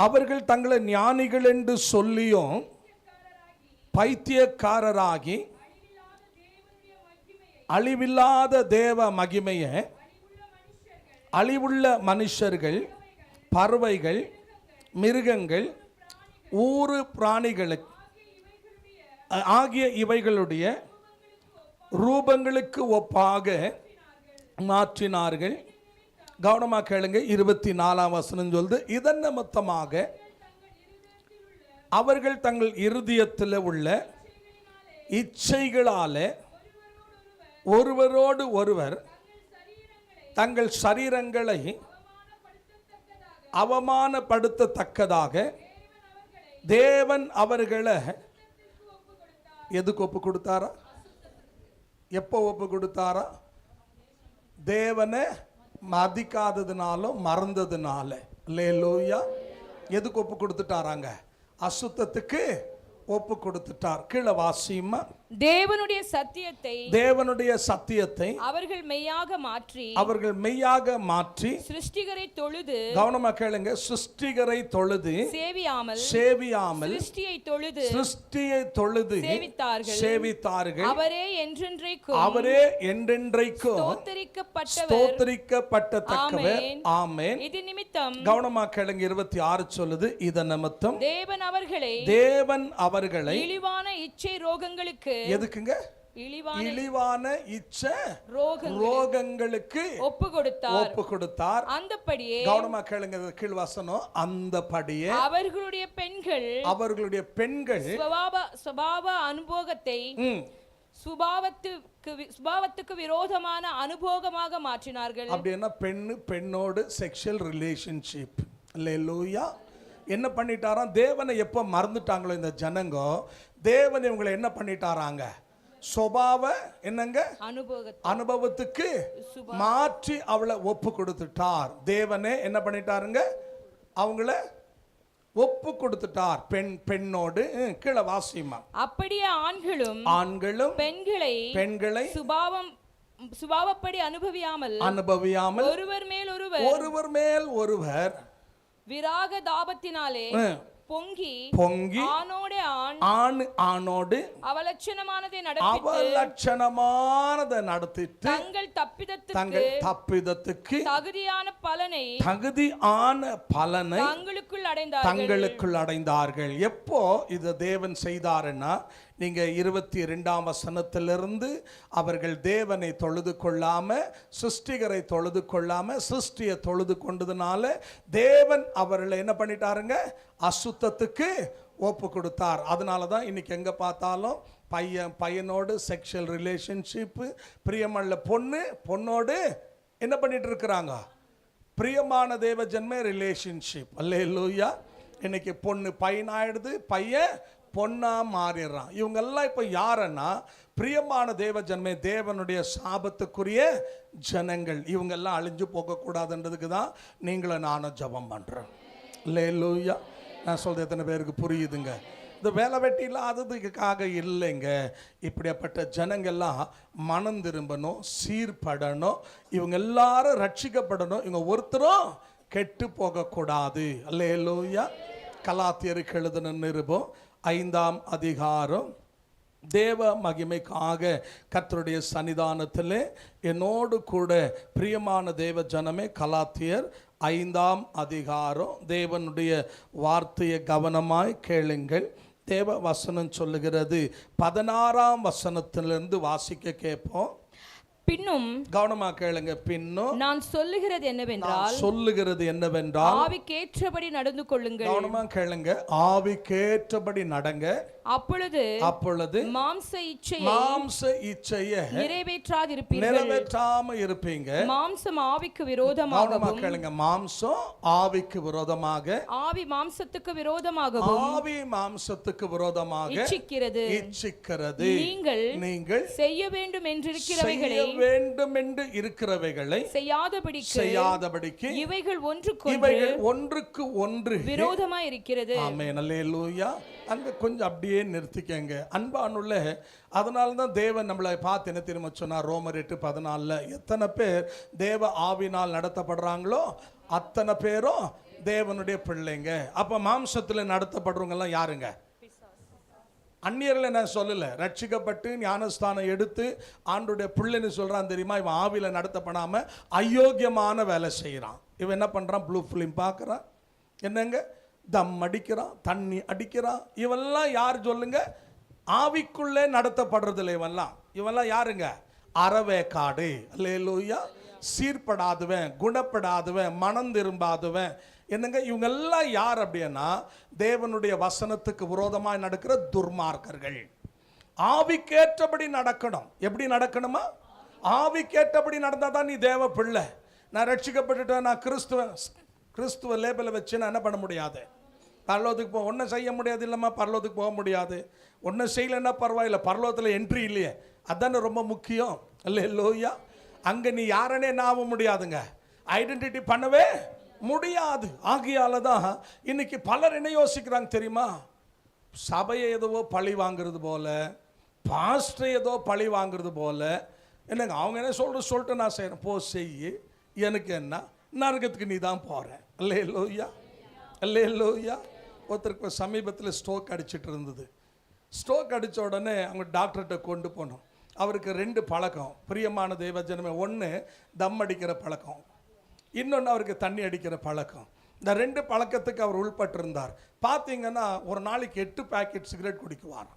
அவர்கள் தங்களை ஞானிகள் என்று சொல்லியும் பைத்தியக்காரராகி அழிவில்லாத தேவ மகிமையை அழிவுள்ள மனுஷர்கள், பறவைகள், மிருகங்கள், ஊரு பிராணிகளுக்கு ஆகிய இவைகளுடைய ரூபங்களுக்கு ஒப்பாக மாற்றினார்கள். கவனமாக கேளுங்க. 24ஆம் வசனம் சொல்லுது, இதன் நிமித்தமாக அவர்கள் தங்கள் இருதயத்தில் உள்ள இச்சைகளாலே ஒருவரோடு ஒருவர் தங்கள் சரீரங்களை அவமானப்படுத்தத்தக்கதாக தேவன் அவர்களை எதுக்கு ஒப்பு கொடுத்தாரா? எப்போ ஒப்பு கொடுத்தாரா? தேவனை மதிக்காததுனாலும் மறந்ததுனால. அல்லேலூயா. எதுக்கு ஒப்பு கொடுத்துட்டாராங்க? அசுத்தத்துக்கு ஒப்பு கொடுத்துட்டார். கீழே வாசியுமா. தேவனுடைய சத்தியத்தை அவர்கள் மெய்யாக மாற்றி சிருஷ்டிகரை தொழுது, கவனமா கேளுங்க, சிருஷ்டிகரை தொழுது சேவியாமல் சிருஷ்டியை தொழுது சேவித்தார்கள். அவரே என்றென்றைக்கும் ஸ்தோத்திரிக்கப்பட்டத்தக்கவர். ஆமென். இது நிமித்தம், கவனமா கேளுங்க, 26 சொல்லுது, இதன் நிமித்தம் தேவன் அவர்களை இழிவான இச்சை ரோகங்களுக்கு, எதுக்குங்க? இழிவான இச்சை ரோகங்களுக்கு ஒப்பு கொடுத்தார். அந்தபடியே, கவனமா கேளுங்க, கீழ் வசனம், அந்தபடியே அவர்களுடைய பெண்கள் சுபாவ அனுபவத்தை சுபாவத்துக்கு விரோதமான அனுபவமாக மாற்றினார்கள். அப்படின்னா பெண்ணோடு செக்ஷுவல் ரிலேஷன்ஷிப். அல்லேலூயா. என்ன பண்ணிட்டாராம்? தேவனை எப்போ மறந்துட்டாங்களோ இந்த ஜனங்க, தேவன் இவங்களை என்ன பண்ணிட்டாராங்க? சுபாவ என்னங்க அனுபவத்துக்கு மாற்றி அவளை ஒப்பு கொடுத்துட்டார். தேவனே என்ன பண்ணிட்டாருங்க, அவங்கள ஒப்பு கொடுத்துட்டார். பெண்ணோடு கீழே வாசிமா. அப்படியே ஆண்களும் பெண்களை சுபாவப்படி அனுபவியாமல் ஒருவர் மேல் ஒருவர் விராக தாபத்தினாலே பொங்கி ஆணோடு அவலட்சணமானதை நடத்திட்டு தங்கள் தப்பிதத்துக்கு தகுதியான பலனை தங்களுக்குள் அடைந்தார்கள். எப்போ இது தேவன் செய்தாருன்னா, நீங்க 22ஆம் வசனத்திலிருந்து அவர்கள் தேவனை தொழுது கொள்ளாம, சிருஷ்டிகரை தொழுது கொள்ளாம சிருஷ்டியை தொழுது கொண்டதுனால தேவன் அவர்களை என்ன பண்ணிட்டாருங்க, அசுத்தத்துக்கு ஒப்பு கொடுத்தார். அதனால தான் இன்னைக்கு எங்க பார்த்தாலும் பையனோடு செக்ஷுவல் ரிலேஷன்ஷிப், பிரியமல்ல பொண்ணோடு என்ன பண்ணிட்டு இருக்கிறாங்க, பிரியமான தேவ ஜன்ம ரிலேஷன்ஷிப். அல்லேலூயா. இன்னைக்கு பொண்ணு பையனாயிடுது, பையன் பொண்ணா மாறிடுறான். இவங்கெல்லாம் இப்போ யாருன்னா பிரியமான தேவ ஜன்மே, தேவனுடைய சாபத்துக்குரிய ஜனங்கள். இவங்கெல்லாம் அழிஞ்சு போகக்கூடாதுன்றதுக்கு தான் நீங்களும் நானும் ஜெபம் பண்ணுறேன். அல்லேலூயா. நான் சொல்றது எத்தனை பேருக்கு புரியுதுங்க? இந்த வேலை வெட்டி இல்லாததுக்காக இல்லைங்க. இப்படிப்பட்ட ஜனங்கள்லாம் மனம் திரும்பணும், சீர்படணும், இவங்க எல்லாரும் ரட்சிக்கப்படணும், இவங்க ஒருத்தரும் கெட்டு போகக்கூடாது. அல்லேலூயா. கலாத்தியருக்கு எழுதின நிருபம் 5ஆம் அதிகாரம். தேவ மகிமைக்காக கர்த்தருடைய சன்னிதானத்தில் என்னோடு கூட பிரியமான தேவ ஜனமே, கலாத்தியர் 5ஆம் அதிகாரம். தேவனுடைய வார்த்தையை கவனமாய் கேளுங்கள். தேவ வசனம் சொல்லுகிறது, 16ஆம் வசனத்திலிருந்து வாசிக்க கேட்போம். பின்னும் கவனமா கேளுங்க. பின்னும் நான் சொல்லுகிறது என்னவென்றால் ஆவிக்கேற்றபடி நடந்து கொள்ளுங்கள். கவனமா கேளுங்க. ஆவிக்கேற்றபடி நடங்க. அப்பொழுது மாம்ச இச்சையை நிறைவேற்றாம இருப்பீங்க. மாம்சம் ஆவிக்கு விரோதமாகவும், கேளுங்க, மாம்சம் ஆவிக்கு விரோதமாக, ஆவி மாம்சத்துக்கு விரோதமாக இச்சிக்கிறது. நீங்கள் செய்ய வேண்டும் என்று இருக்கிறவைகளை செய்யாதபடிக்கு இவைகள் ஒன்றுக்கு ஒன்று விரோதமாய் இருக்கிறது. ஆமென். அல்லேலூயா. அங்க கொஞ்சம் அப்படியே நிறுத்திக்கங்க அன்பானுள்ள. அதனால தான் தேவன் நம்மளை பார்த்து என்ன திரும்ப சொன்னார், ரோமர் 8:14, எத்தனை பேர் தேவ ஆவினால் நடத்தப்படுறாங்களோ அத்தனை பேரும் தேவனுடைய பிள்ளைங்க. அப்ப மாம்சத்துல நடத்தப்படுறவங்க எல்லாம் யாருங்க? அந்நியர்களை நான் சொல்லல. ரட்சிக்கப்பட்டு ஞானஸ்தானம் எடுத்து ஆண்டுடைய பிள்ளைன்னு சொல்றான் தெரியுமா, இவன் ஆவில நடத்தப்படாம அயோக்கியமான வேலை செய்யறான். இவன் என்ன பண்றான், ப்ளூ ஃபிலிம் பார்க்கறான், என்னங்க தம் அடிக்கிறான், தண்ணி அடிக்கிறான். இவெல்லாம் யார் சொல்லுங்க? ஆவிக்குள்ளே நடத்தப்படுறதில்லை. இவெல்லாம் யாருங்க? அறவேக்காடு. அல்லேலூயா. சீர்படாதவன், குணப்படாதவன், மனம் திரும்பாதவன். என்னங்க இவங்கெல்லாம் யார் அப்படின்னா தேவனுடைய வசனத்துக்கு விரோதமாய் நடக்கிற துர்மார்க்கர்கள். ஆவிக்கேற்றபடி நடக்கணும். எப்படி நடக்கணுமா? ஆவிக்கேற்றபடி நடந்தா தான் நீ தேவ பிள்ளை. நான் ரட்சிக்கப்பட்டுட்டேன், நான் கிறிஸ்துவ லேபிளை வச்சு நான் என்ன பண்ண முடியாது, பரலோகத்துக்கு போக ஒன்றும் செய்ய முடியாது. இல்லைம்மா பரலோகத்துக்கு போக முடியாது, ஒன்றும் செய்யலைன்னா பரவாயில்ல, பரலோகத்தில் என்ட்ரி இல்லையே, அதானே ரொம்ப முக்கியம். அல்லேலூயா. அங்கே நீ யாருன்னே என்ன ஆக முடியாதுங்க, ஐடென்டிட்டி பண்ணவே முடியாது. ஆகியால தான் இன்னைக்கு பலர் என்ன யோசிக்கிறாங்க தெரியுமா, சபையை ஏதோ பழி வாங்குறது போல, பாஸ்டரை ஏதோ பழி வாங்குறது போல. என்னங்க அவங்க என்ன சொல்லிட்டு நான் செய்கிறேன், போ செய்யி, எனக்கு என்ன, நரகத்துக்கு நீ தான் போகிறேன். அல்லேலூயா. அல்லேலூயா. ஒருத்தருக்கு சமீபத்தில் ஸ்ட்ரோக் அடிச்சிட்டு இருந்தது. ஸ்ட்ரோக் அடித்த உடனே அவங்க டாக்டர்கிட்ட கொண்டு போனோம். அவருக்கு 2 பழக்கம், பிரியமான தேவஜனமே. ஒன்று தம் அடிக்கிற பழக்கம், இன்னொன்று அவருக்கு தண்ணி அடிக்கிற பழக்கம். இந்த 2 பழக்கத்துக்கு அவர் உள்பட்டிருந்தார். பார்த்தீங்கன்னா ஒரு நாளைக்கு 8 பாக்கெட் சிகரெட் குடிக்குவார்.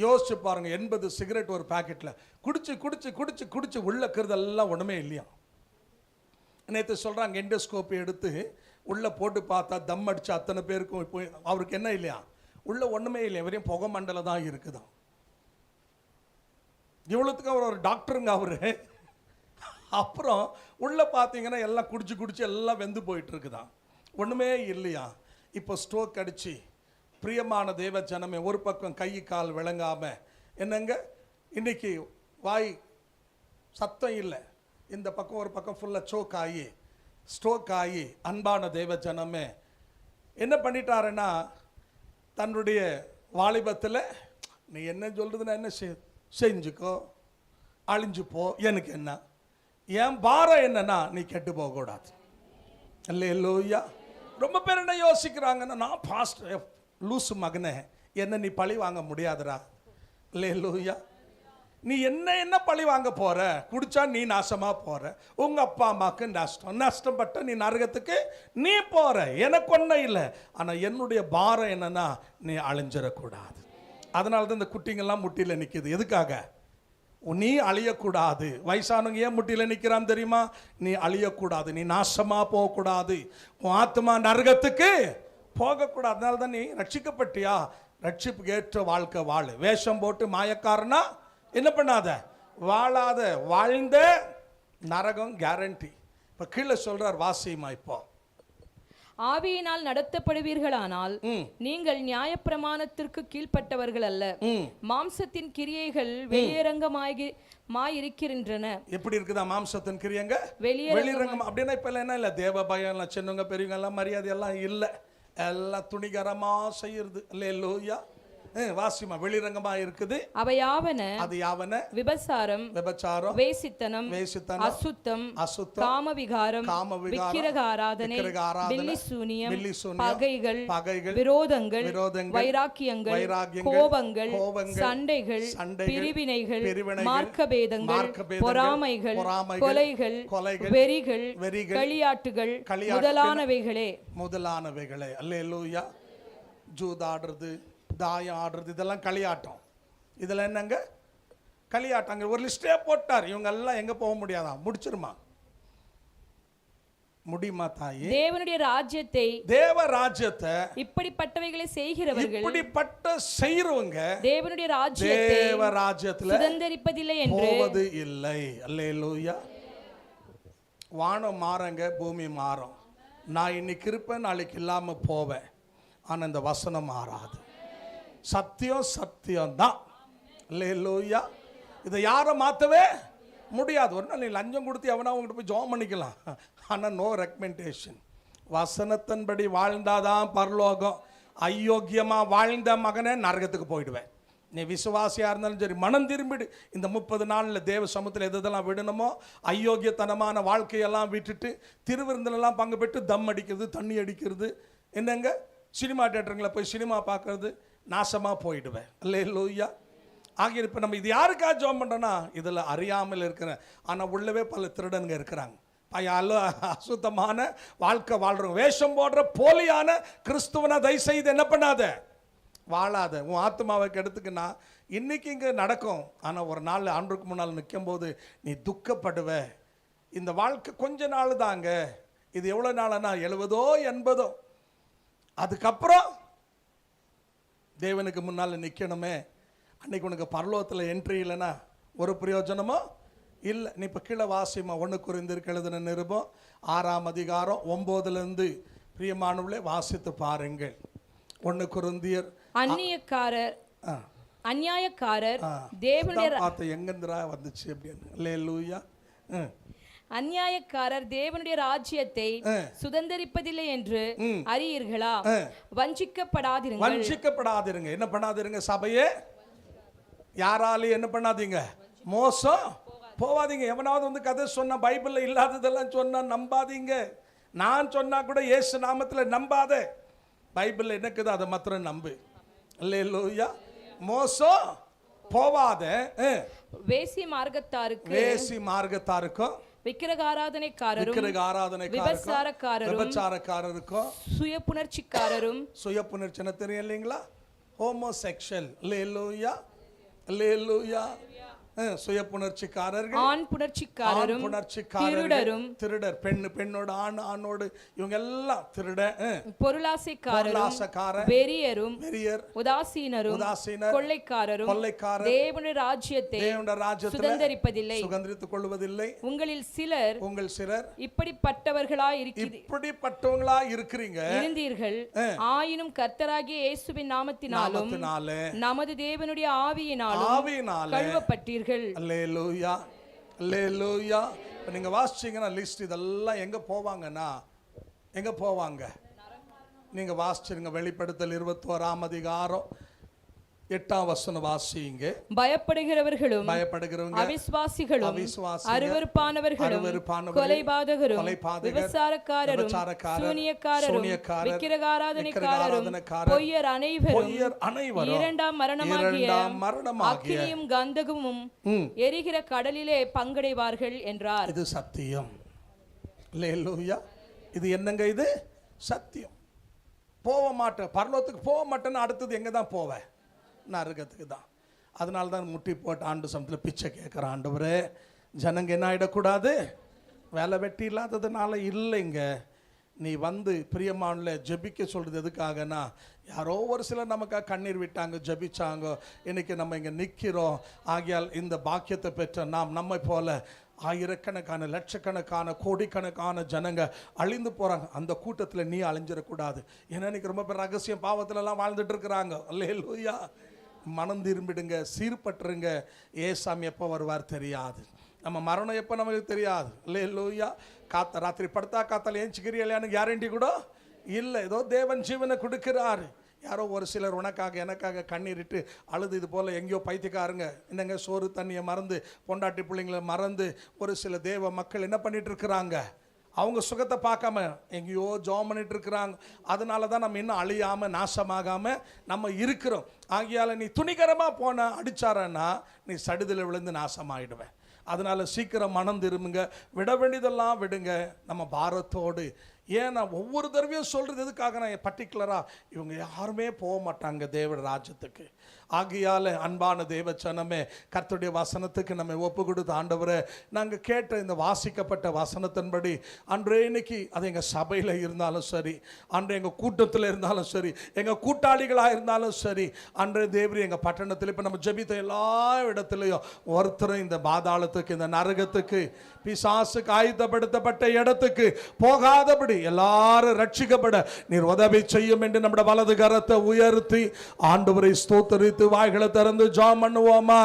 யோசிச்சு பாருங்க, 80 சிகரெட் ஒரு பாக்கெட்டில் குடிச்சு குடிச்சு குடிச்சு குடிச்சு உள்ளக்கிறதெல்லாம் ஒன்றுமே இல்லையா. நேற்று சொல்கிறாங்க, எண்டோஸ்கோப்பி எடுத்து உள்ளே போட்டு பார்த்தா தம் அடித்து அத்தனை பேருக்கும் இப்போ அவருக்கு என்ன இல்லையா, உள்ள ஒன்றுமே இல்லையா, வெறும் புகை மண்டலம் தான் இருக்குதான். இவ்வளோத்துக்கு அவர் ஒரு டாக்டருங்க அவரு. அப்புறம் உள்ளே பார்த்தீங்கன்னா எல்லாம் குடிச்சு குடிச்சு எல்லாம் வெந்து போயிட்டு இருக்குதான், ஒன்றுமே இல்லையா. இப்போ ஸ்ட்ரோக் அடித்து பிரியமான தேவ ஜனமே, ஒரு பக்கம் கை கால் விளங்காமல் என்னங்க இன்னைக்கு வாய் சத்தம் இல்லை, இந்த பக்கம் ஒரு பக்கம் ஃபுல்லாக ஸ்ட்ரோக் ஆகி அன்பான தேவ ஜனமே என்ன பண்ணிட்டாருன்னா, தன்னுடைய வாலிபத்தில் நீ என்ன சொல்கிறதுன்னா என்ன செஞ்சுக்கோ, அழிஞ்சு போ, எனக்கு என்ன, என் பாரம் என்னன்னா நீ கெட்டு போகக்கூடாது. அல்லேலூயா. ரொம்ப பேர் என்ன யோசிக்கிறாங்கன்னா, நான் பாஸ்டர் லூசு மகனே, என்ன நீ பழி வாங்க முடியாதுடா. அல்லேலூயா. நீ என்ன பழி வாங்க போற? குடிச்சா நீ நாசமா போற, உங்க அப்பா அம்மாவுக்கு நஷ்டப்பட்ட நீ நரகத்துக்கு நீ போற. எனக்கு ஒன்றும் இல்லை, ஆனா என்னுடைய பாரம் என்னன்னா நீ அழிஞ்சிடக்கூடாது. அதனால தான் இந்த குட்டிங்கெல்லாம் முட்டியில் நிற்கிது. எதுக்காக? நீ அழியக்கூடாது. வயசானவங்க ஏன் முட்டியில் நிற்கிறான் தெரியுமா? நீ அழியக்கூடாது, நீ நாசமா போகக்கூடாது, உன் ஆத்மா நரகத்துக்கு போகக்கூடாது. அதனால தான் நீ ரட்சிக்கப்பட்டியா, ரட்சிப்புக்கு ஏற்ற வாழ்க்கை வாழு. வேஷம் போட்டு மாயக்காரனா என்ன பண்ணாத, வாழாத. வாழ்ந்த நரகம் கேரண்டி. இப்போ கீழே சொல்றார், வாசியமா. இப்போ ஆவியினால் நடத்தப்படுவீர்களானால் நீங்கள் நியாயப்பிரமாணத்திற்கு கீழ்ப்பட்டவர்கள் அல்ல, மாம்சத்தின் கிரியைகள் வெளியரங்கமாயிருக்கின்றன. எப்படி இருக்குதா மாம்சத்தின் கிரியைங்க? வெளியரங்கம். அப்படின்னா இப்ப என்ன இல்லை, தேவ பயம் எல்லாம், சின்னவங்க பெரியவங்க எல்லாம் மரியாதை எல்லாம் இல்லை, எல்லாம் துணிகரமா செய்யறது. அல்லேலூயா. வாசிமா. வெளிரங்கமா இருக்குது. அவையாவன, அது யாவன? விபசாரம், வேசித்தனம், அசுத்தம், காமவிகாரம், விக்கிரக ஆராதனை, பில்லிசூனியம், பகைகள், விரோதங்கள், வைராக்கியங்கள், கோபங்கள், சண்டைகள், பிரிவினைகள், மார்க்கபேதங்கள், பொறாமைகள், கொலைகள், வெறிகள், களியாட்டுகள் முதலானவைகளே. அல்லேலூயா. ஜூதாடுறது, தாயம் ஆடுறது, இதெல்லாம் களியாட்டம். இதெல்லாம் என்னங்க? களியாட்டங்க. ஒரு லிஸ்டே போட்டார். இவங்க எல்லாம் எங்க போக முடியாதா? முடிச்சிருமா? முடியுமா தாயே? தேவனுடைய ராஜ்யத்தை, தேவ ராஜ்யத்தை இப்படிப்பட்டவைகளை செய்கிறவங்க தேவனுடைய ராஜ்யத்தை, தேவ ராஜ்யத்துல சுதந்தரிப்பதில்லை என்று போவது இல்லை. அல்லேலூயா. வானம் மாறங்க, பூமி மாறும். நான் இன்னைக்கு இருப்பேன், நாளைக்கு இல்லாம போவேன். ஆனா இந்த வசனம் மாறாது. சத்தியம் தான். அல்லேலூயா. இதை யாரை மாற்றவே முடியாது. ஒரு நாள் நீ லஞ்சம் கொடுத்து எவனா உங்கள்கிட்ட போய் ஜோம் பண்ணிக்கலாம், ஆனால் நோ ரெக்கமெண்டேஷன். வசனத்தின்படி வாழ்ந்தாதான் பரலோகம். அயோக்கியமாக வாழ்ந்த மகனே நரகத்துக்கு போயிடுவேன். நீ விசுவாசியாக இருந்தாலும் சரி, மனம் திரும்பிடு. இந்த 30 நாளில் தேவ சமூகத்தில் எதெல்லாம் விடணுமோ, அயோக்கியத்தனமான வாழ்க்கையெல்லாம் விட்டுட்டு திருவிருந்திலெல்லாம் பங்கு பெற்று தம் அடிக்கிறது, தண்ணி அடிக்கிறது, என்னங்க சினிமா தியேட்டருங்களை போய் சினிமா பார்க்கறது, நாசமாக போயிடுவேன். அல்லேலூயா. ஆகிய இப்போ நம்ம இது யாருக்காக ஜெபம் பண்ணுறோன்னா, இதில் அறியாமல் இருக்கிற, ஆனால் உள்ளவே பல திருடனுங்க இருக்கிறாங்க. அசுத்தமான வாழ்க்கை வாழ்றவங்க, வேஷம் போடுற போலியான கிறிஸ்துவனை தயவு செய்து என்ன பண்ணாத, வாழாத. உன் ஆத்மாவை கெடுத்துக்குன்னா இன்னைக்கு இங்கே நடக்கும், ஆனால் ஒரு நாள் ஆண்டுக்கு முன்னால் நிற்கும் போது நீ துக்கப்படுவ. இந்த வாழ்க்கை கொஞ்ச நாள் தாங்க. இது எவ்வளோ நாள்னா 70 80. அதுக்கப்புறம் தேவனுக்கு முன்னால் நிற்கணுமே. அன்னைக்கு உனக்கு பரலோகத்தில் என்ட்ரி இல்லைன்னா ஒரு பிரயோஜனமோ இல்லை. நீ இப்போ கீழே வாசிமா. 1 கொரிந்தியருக்கு எழுதின நிருபம் 6ஆம் அதிகாரம் 9லேருந்து பிரியமானவர்களே வாசித்து பாருங்கள். 1 கொரிந்தியர். அநியாயக்காரர் தேவனுடைய பார்த்து எங்கேந்திரா வந்துச்சு அப்படின்னு. அல்லேலூயா. அநியாயக்காரர் தேவனுடைய ராஜ்யத்தை சுதந்தரிப்பதில்லை என்று அறியீர்களா? வஞ்சிக்கப்படாதிருங்க. என்ன பண்ணாதிருங்க? சபையே யாராலையும் என்ன பண்ணாதீங்க, மோசம் போவாதீங்க. எவனாவது வந்து கதை சொன்னா, பைபிள்ல இல்லாததெல்லாம் சொன்னா நம்பாதீங்க. நான் சொன்னா கூட இயேசு நாமத்தில் நம்பாத. பைபிள்ல என்னக்குது அதை மாத்திரம் நம்பு. அல்லேலூயா. மோசம் போவாத. வேசி மார்க்கத்தாருக்கும் விக்கிரக ஆராதனைக்காரரும் விபச்சாரக்காரருக்கும் சுய புணர்ச்சின்னு தெரியும் இல்லைங்களா? ஹோமோசெக்சுவல். அல்லேலூயா. அல்லேலூயா. சுய புணர்ச்சிக்காரர்கள், ஆண் புணர்ச்சிக்காரரும், புணர்ச்சிக்காரரும், திருடர், பெண்ணோட ஆணோடு இவங்க எல்லாம் திருடன், பொருளாசைக்காரரும், வெறியரும், உதாசீனரும், கொள்ளைக்காரரும், தேவனுடைய ராஜ்யத்தை சுதந்தரிப்பதில்லை, சுதந்தரித்துக் கொள்வதில்லை. உங்களில் சிலர் இப்படிப்பட்டவர்களாய் இருக்கிறீங்க இருந்தீர்கள். ஆயினும் கர்த்தராகிய இயேசுவின் நாமத்தினாலும் நமது தேவனுடைய ஆவியினாலும் கழுவப்பட்டீர்கள். அல்லேலூயா, அல்லேலூயா. நீங்க வாசிச்சீங்கன்னா லிஸ்ட் இதெல்லாம் எங்க போவாங்கன்னா எங்க போவாங்க? நீங்க வாசிச்சிருங்க. வெளிப்படுத்தல் 21ஆம் அதிகாரம் 8ஆம் வசனம் வாசிங்க. பயப்படுகிறவர்களும், அவிசுவாசிகளும், அருவருப்பானவர்களும், கொலைபாதகரும், விபசாரக்காரரும், சூனியக்காரரும், விக்கிரகாராதனைக்காரரும், பொய்யர் அனைவரும் இரண்டாம் மரணமாகிய அக்கினியும் கந்தகமும் எரிகிற கடலிலே பங்கடைவார்கள் என்றார். இது சத்தியம். அல்லேலூயா. இது என்னங்க? இது சத்தியம். போக மாட்டேன், பரலோகத்துக்கு போக மாட்டேன்னு அடுத்தது எங்க தான் போவேன்? நரகத்துக்கு தான். அதனால தான் முட்டி போட்டு ஆண்டு சமத்தில் பிச்சை கேட்குற ஆண்டவரே, ஜனங்க என்ன ஆகிடக்கூடாது? வேலை வெட்டி இல்லாததுனால இல்லைங்க. நீ வந்து பிரியமானல ஜெபிக்க சொல்கிறது எதுக்காகனா, யாரோ ஒரு சிலர் நமக்காக கண்ணீர் விட்டாங்க, ஜெபிச்சாங்க, இன்னைக்கு நம்ம இங்கே நிற்கிறோம். ஆகியால் இந்த பாக்கியத்தை பெற்ற நாம் நம்மை போல ஆயிரக்கணக்கான, லட்சக்கணக்கான, கோடிக்கணக்கான ஜனங்க அழிந்து போகிறாங்க. அந்த கூட்டத்தில் நீ அழிஞ்சிடக்கூடாது. ஏன்னா இன்னைக்கு ரொம்ப பேர் ரகசியம் பாவத்திலலாம் வாழ்ந்துட்டு இருக்கிறாங்க. அல்லேலூயா. மனம் திரும்பிடுங்க, சீர்பட்டுருங்க. ஏசாமி எப்போ வருவார் தெரியாது, நம்ம மரணம் எப்போ நமக்கு தெரியாது. அல்லேலூயா. ராத்திரி படுத்தா காத்தால் ஏஞ்சிக்கிறியான்னு கேரண்டி கூட இல்லை. ஏதோ தேவன் ஜீவனை கொடுக்கிறாரு. யாரோ ஒரு சிலர் உனக்காக எனக்காக கண்ணீரிட்டு அழுது இது போல் எங்கேயோ பைத்தியக்காரங்க என்னங்க சோறு தண்ணியை மறந்து, பொண்டாட்டி பிள்ளைங்களை மறந்து ஒரு சில தேவ மக்கள் என்ன பண்ணிட்டு இருக்கிறாங்க? அவங்க சுகத்தை பார்க்காம எங்கேயோ ஜாம் பண்ணிட்டு இருக்கிறாங்க. அதனால தான் நம்ம இன்னும் அழியாமல் நாசமாகாமல் நம்ம இருக்கிறோம். ஆகியால் நீ துணிகரமாக போன அடிச்சாரன்னா நீ சடுதில் விழுந்து நாசமாயிடுவேன். அதனால் சீக்கிரம் மனம் திரும்புங்க, விட வேண்டியதெல்லாம் விடுங்க. நம்ம பாரத்தோடு, ஏன் நான் ஒவ்வொரு தடவையும் சொல்கிறது எதுக்காக, நான் பர்டிகுலராக இவங்க யாருமே போக மாட்டாங்க தேவ ராஜ்யத்துக்கு. ஆகையால் அன்பான தேவச்சனமே, கர்த்தருடைய வசனத்துக்கு நம்ம ஒப்பு கொடுத்த ஆண்டவரை, நாங்கள் கேட்ட இந்த வாசிக்கப்பட்ட வசனத்தின்படி அன்றே இன்னைக்கு அது எங்கள் சபையில் இருந்தாலும் சரி, அன்று எங்கள் கூட்டத்தில் இருந்தாலும் சரி, எங்கள் கூட்டாளிகளாக இருந்தாலும் சரி, அன்றே தேவரி எங்கள் பட்டணத்தில் இப்போ நம்ம ஜெபித்த எல்லா இடத்துலையும் ஒருத்தரும் இந்த பாதாளத்துக்கு, இந்த நரகத்துக்கு, பிசாசுக்கு ஆயுதப்படுத்தப்பட்ட இடத்துக்கு போகாதபடி எல்லாரும் ரட்சிக்கப்பட நீர் உதவி செய்யும் என்று நம்முடைய வலது கரத்தை உயர்த்தி ஆண்டவரை ஸ்தோத்தரித்து வாய்களை திறந்து ஜெபம் பண்ணுவோமா?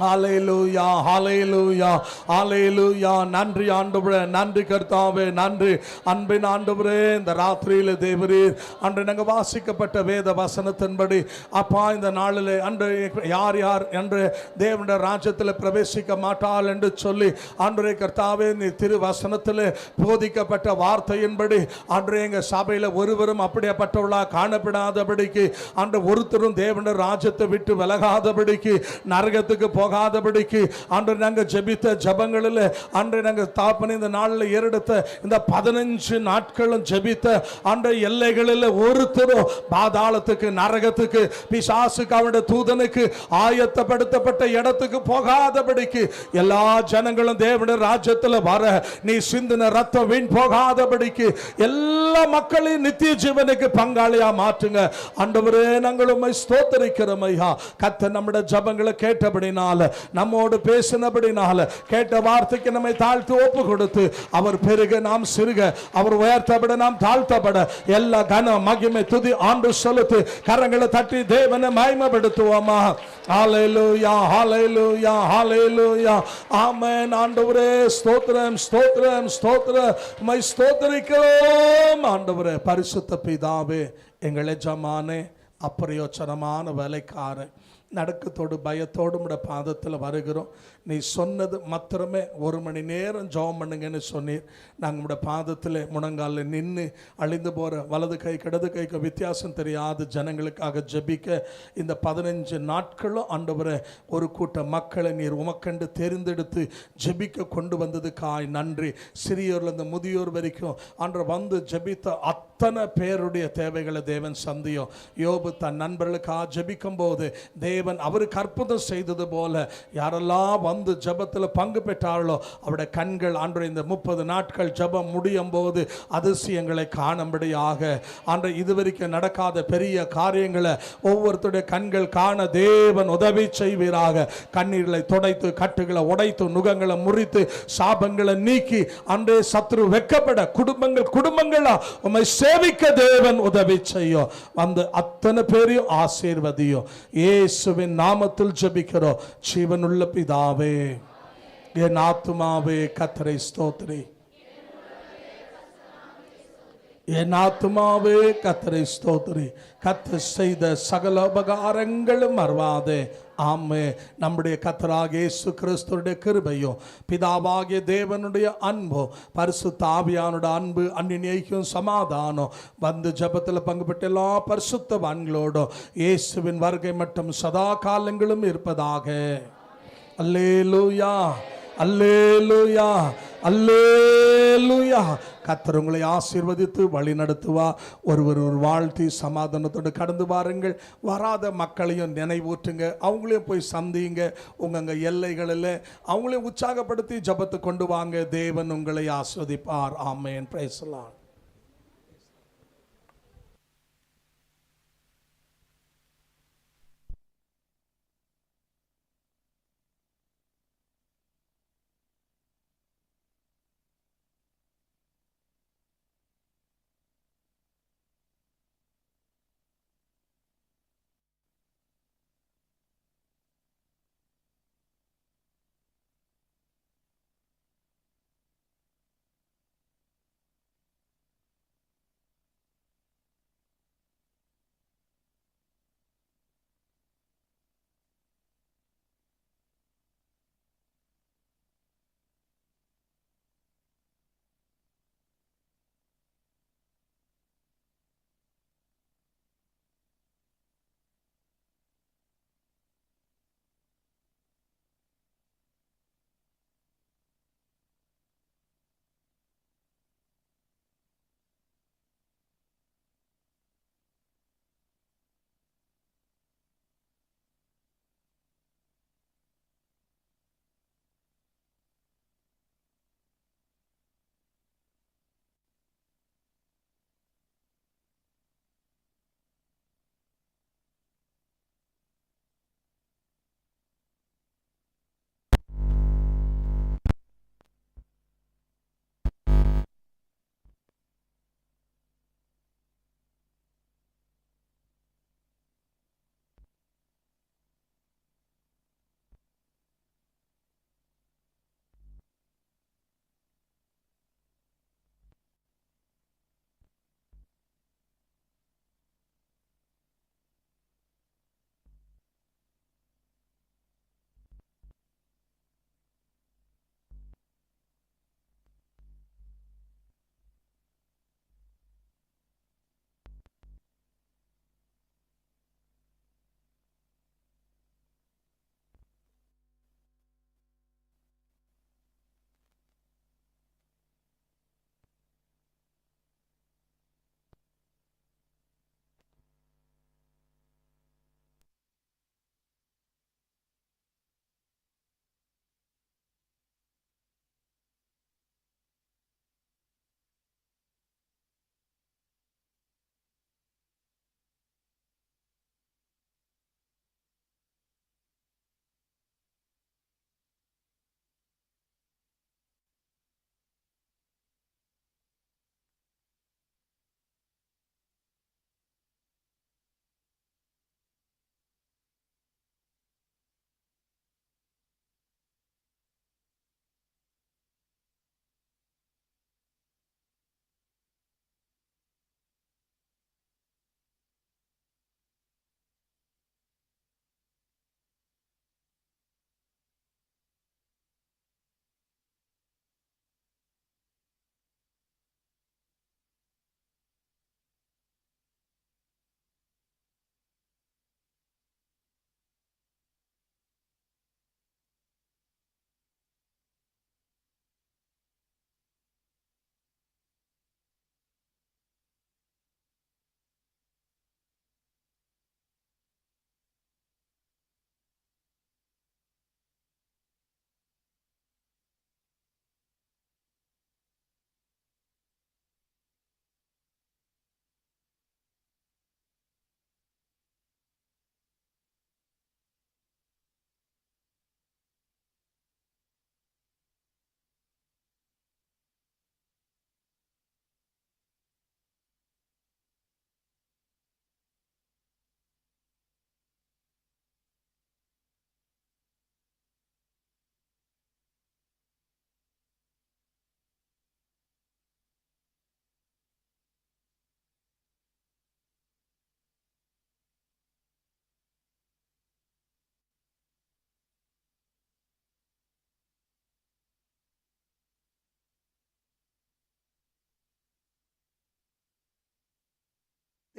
ஹல்லேலூயா, ஹல்லேலூயா, ஹல்லேலூயா. நன்றி ஆண்டவரே, நன்றி கர்த்தாவே, நன்றி அன்பின் ஆண்டவரே. இந்த ராத்திரியில் தேவரீர் அன்று நாங்கள் வாசிக்கப்பட்ட வேத வசனத்தின்படி அப்பா, இந்த நாளில் அன்று யார் யார் என்று தேவனுடைய ராஜ்யத்தில் பிரவேசிக்க மாட்டாள் என்று சொல்லி அன்றைய கர்த்தாவே நீ திரு வசனத்தில் போதிக்கப்பட்ட வார்த்தையின்படி அன்று எங்கள் சபையில் ஒருவரும் அப்படியேப்பட்டவர்களாக காணப்படாதபடிக்கு, அன்று ஒருத்தரும் தேவனுடைய ராஜ்யத்தை விட்டு விலகாதபடிக்கு, நரகத்துக்கு போகாதபடிக்கு அன்று நாங்கள் ஜெபித்த ஜபங்களில் அன்று நாங்கள் தாப்பன இந்த நாளில் ஏறெடுத்த இந்த 15 நாட்களும் ஜெபித்த அன்று எல்லைகளில் ஒருத்தரும் பாதாளத்துக்கு, நரகத்துக்கு, பிசாசுக்கு, அவனுடைய தூதனுக்கு ஆயத்தப்படுத்தப்பட்ட இடத்துக்கு போகாதபடிக்கு, எல்லா ஜனங்களும் தேவனுடைய ராஜ்யத்தில் வர நீ சிந்தின ரத்தம் வீண் போகாதபடிக்கு எல்லா மக்களையும் நித்திய ஜீவனுக்கு பங்காளியா மாற்றுங்க ஆண்டவரே. நாங்கள் உம்மை ஸ்தோத்திரிக்கிறோம் ஐயா. கர்த்தர் நம்முடைய ஜபங்களை கேட்டபடினால், நம்மோடு பேசினபடினால, கேட்ட வார்த்தைக்கு நம்மை தாழ்த்து ஒப்பு கொடுத்து, அவர் பெருக நாம் சிறுக, அவர் உயர்த்தப்பட நாம் தாழ்த்தப்பட எல்லா கன மகிமை துதி ஆண்டு செலுத்து கரங்களை தட்டி தேவனை மகிமைப்படுத்துவோமா? ஹல்லேலூயா, ஹல்லேலூயா, ஹல்லேலூயா. ஆமென். ஆண்டவரே ஸ்தோத்திரம், ஸ்தோத்திரம், ஸ்தோத்திரம். உம்மை ஸ்தோத்திரிக்கிறோம் ஆண்டவரே. பரிசுத்த பிதாவே, எங்கள் எஜமானே, அப்பிரயோஜனமான வேலைக்காரன், நடுக்கத்தோடு பயத்தோடு உடைய பாதத்தில் வருகிறோம். நீ சொன்னது மாத்திரமே 1 மணி நேரம் ஜெபம் பண்ணுங்கன்னு சொன்னீர். நாங்கள் உடைய பாதத்தில் முழங்காலில் நின்று அழிந்து போகிற வலது கை இடது கைக்கு வித்தியாசம் தெரியாத ஜனங்களுக்காக ஜெபிக்க இந்த 15 நாட்களும் ஆண்டவரே ஒரு கூட்ட மக்களை நீர் உமக்கண்டு தெரிந்தெடுத்து ஜெபிக்க கொண்டு வந்ததுக்காய் நன்றி. சிறியோர்லேருந்து முதியோர் வரைக்கும் அன்று வந்து ஜெபித்த அத்தனை பேருடைய தேவைகளை தேவன் சந்தியும். யோபு தன் நண்பர்களுக்காக ஜெபிக்கும் போது தேவன் அவருக்கு அற்புதம் செய்தது போல யாரெல்லாம் வந்து ஜெபத்தில் பங்கு பெற்றார்களோ அவருடைய கண்கள் ஆண்டவரே இந்த 30 நாட்கள் ஜெபம் முடியும் போது அதிசயங்களை காணும்படியாக ஆண்டவரே இதுவரைக்கும் நடக்காத பெரிய காரியங்களை ஒவ்வொருத்தருடைய கண்கள் காண தேவன் உதவி செய்வீராக. கண்ணீர்களை துடைத்து கட்டுகளை உடைத்து நுகங்களை முறித்து சாபங்களை நீக்கி அன்றே சத்ரு வெக்கப்பட குடும்பங்களா உம்மை சேவிக்க தேவன் உதவி செய்யும். வந்து அத்தனை பேரையும் ஆசீர்வதியும். இயேசுவின் நாமத்தில் ஜெபிக்கிறோம் ஜீவனுள்ள பிதாவே. என் ஆத்துமாவே கர்த்தரை ஸ்தோத்திரி. என் ஆத்துமாவே கர்த்தரை ஸ்தோத்திரி. கர்த்தர் செய்த சகல உபகாரங்களும் மறவாதே. ஆமே. நம்முடைய கர்த்தராகிய இயேசு கிறிஸ்துவுடைய கிருபையும் பிதாவாகிய தேவனுடைய அன்பும் பரிசுத்த ஆவியானுடைய அன்பு அந்நியைக்கும் சமாதானம் வந்து ஜெபத்தில் பங்கு பெற்ற எல்லா பரிசுத்தவான்களோடும் இயேசுவின் வருகை மட்டும் சதா காலங்களும் இருப்பதாக. அல்லேலூயா, அல்லேலூயா, அல்லேலூயா. கர்த்தர் உங்களை ஆசீர்வதித்து வழி நடத்துவா. ஒரு வாழ்த்தி சமாதானத்தோடு கடந்து வாருங்கள். வராத மக்களையும் நினைவூற்றுங்க, அவங்களையும் போய் சந்திங்க. உங்க எல்லைகளில் அவங்களையும் உற்சாகப்படுத்தி ஜெபத்தை கொண்டு வாங்க. தேவன் உங்களை ஆஸ்வதிப்பார். ஆமென். Praise the Lord.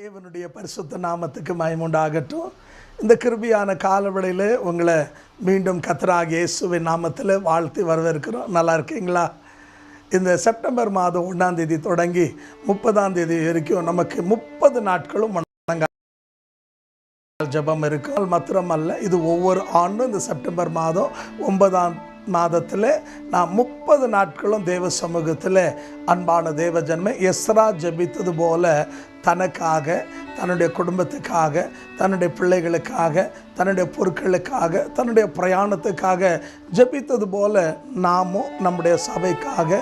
தேவனுடைய பரிசுத்த நாமத்துக்கு மகிமையுண்டாகட்டும். இந்த கிருபையான காலவெளியில் உங்களை மீண்டும் கர்த்தராகிய இயேசுவின் நாமத்தில் வாழ்த்தி வரவேற்கிறோம். நல்லா இருக்கீங்களா? இந்த செப்டம்பர் மாதம் 1ஆம் தேதி தொடங்கி 30ஆம் தேதி வரைக்கும் நமக்கு 30 நாட்களும் ஜெபம் இருக்கும். மாத்திரமல்ல, இது ஒவ்வொரு ஆண்டும் இந்த செப்டம்பர் மாதம் 9ஆம் மாதத்தில் நான் 30 நாட்களும் தேவ சமூகத்தில் அன்பான தேவ ஜனமே எஸ்ரா ஜெபித்தது போல தனக்காக, தன்னுடைய குடும்பத்துக்காக, தன்னுடைய பிள்ளைகளுக்காக, தன்னுடைய பொருட்களுக்காக, தன்னுடைய பிரயாணத்துக்காக ஜெபித்தது போல நாமும் நம்முடைய சபைக்காக,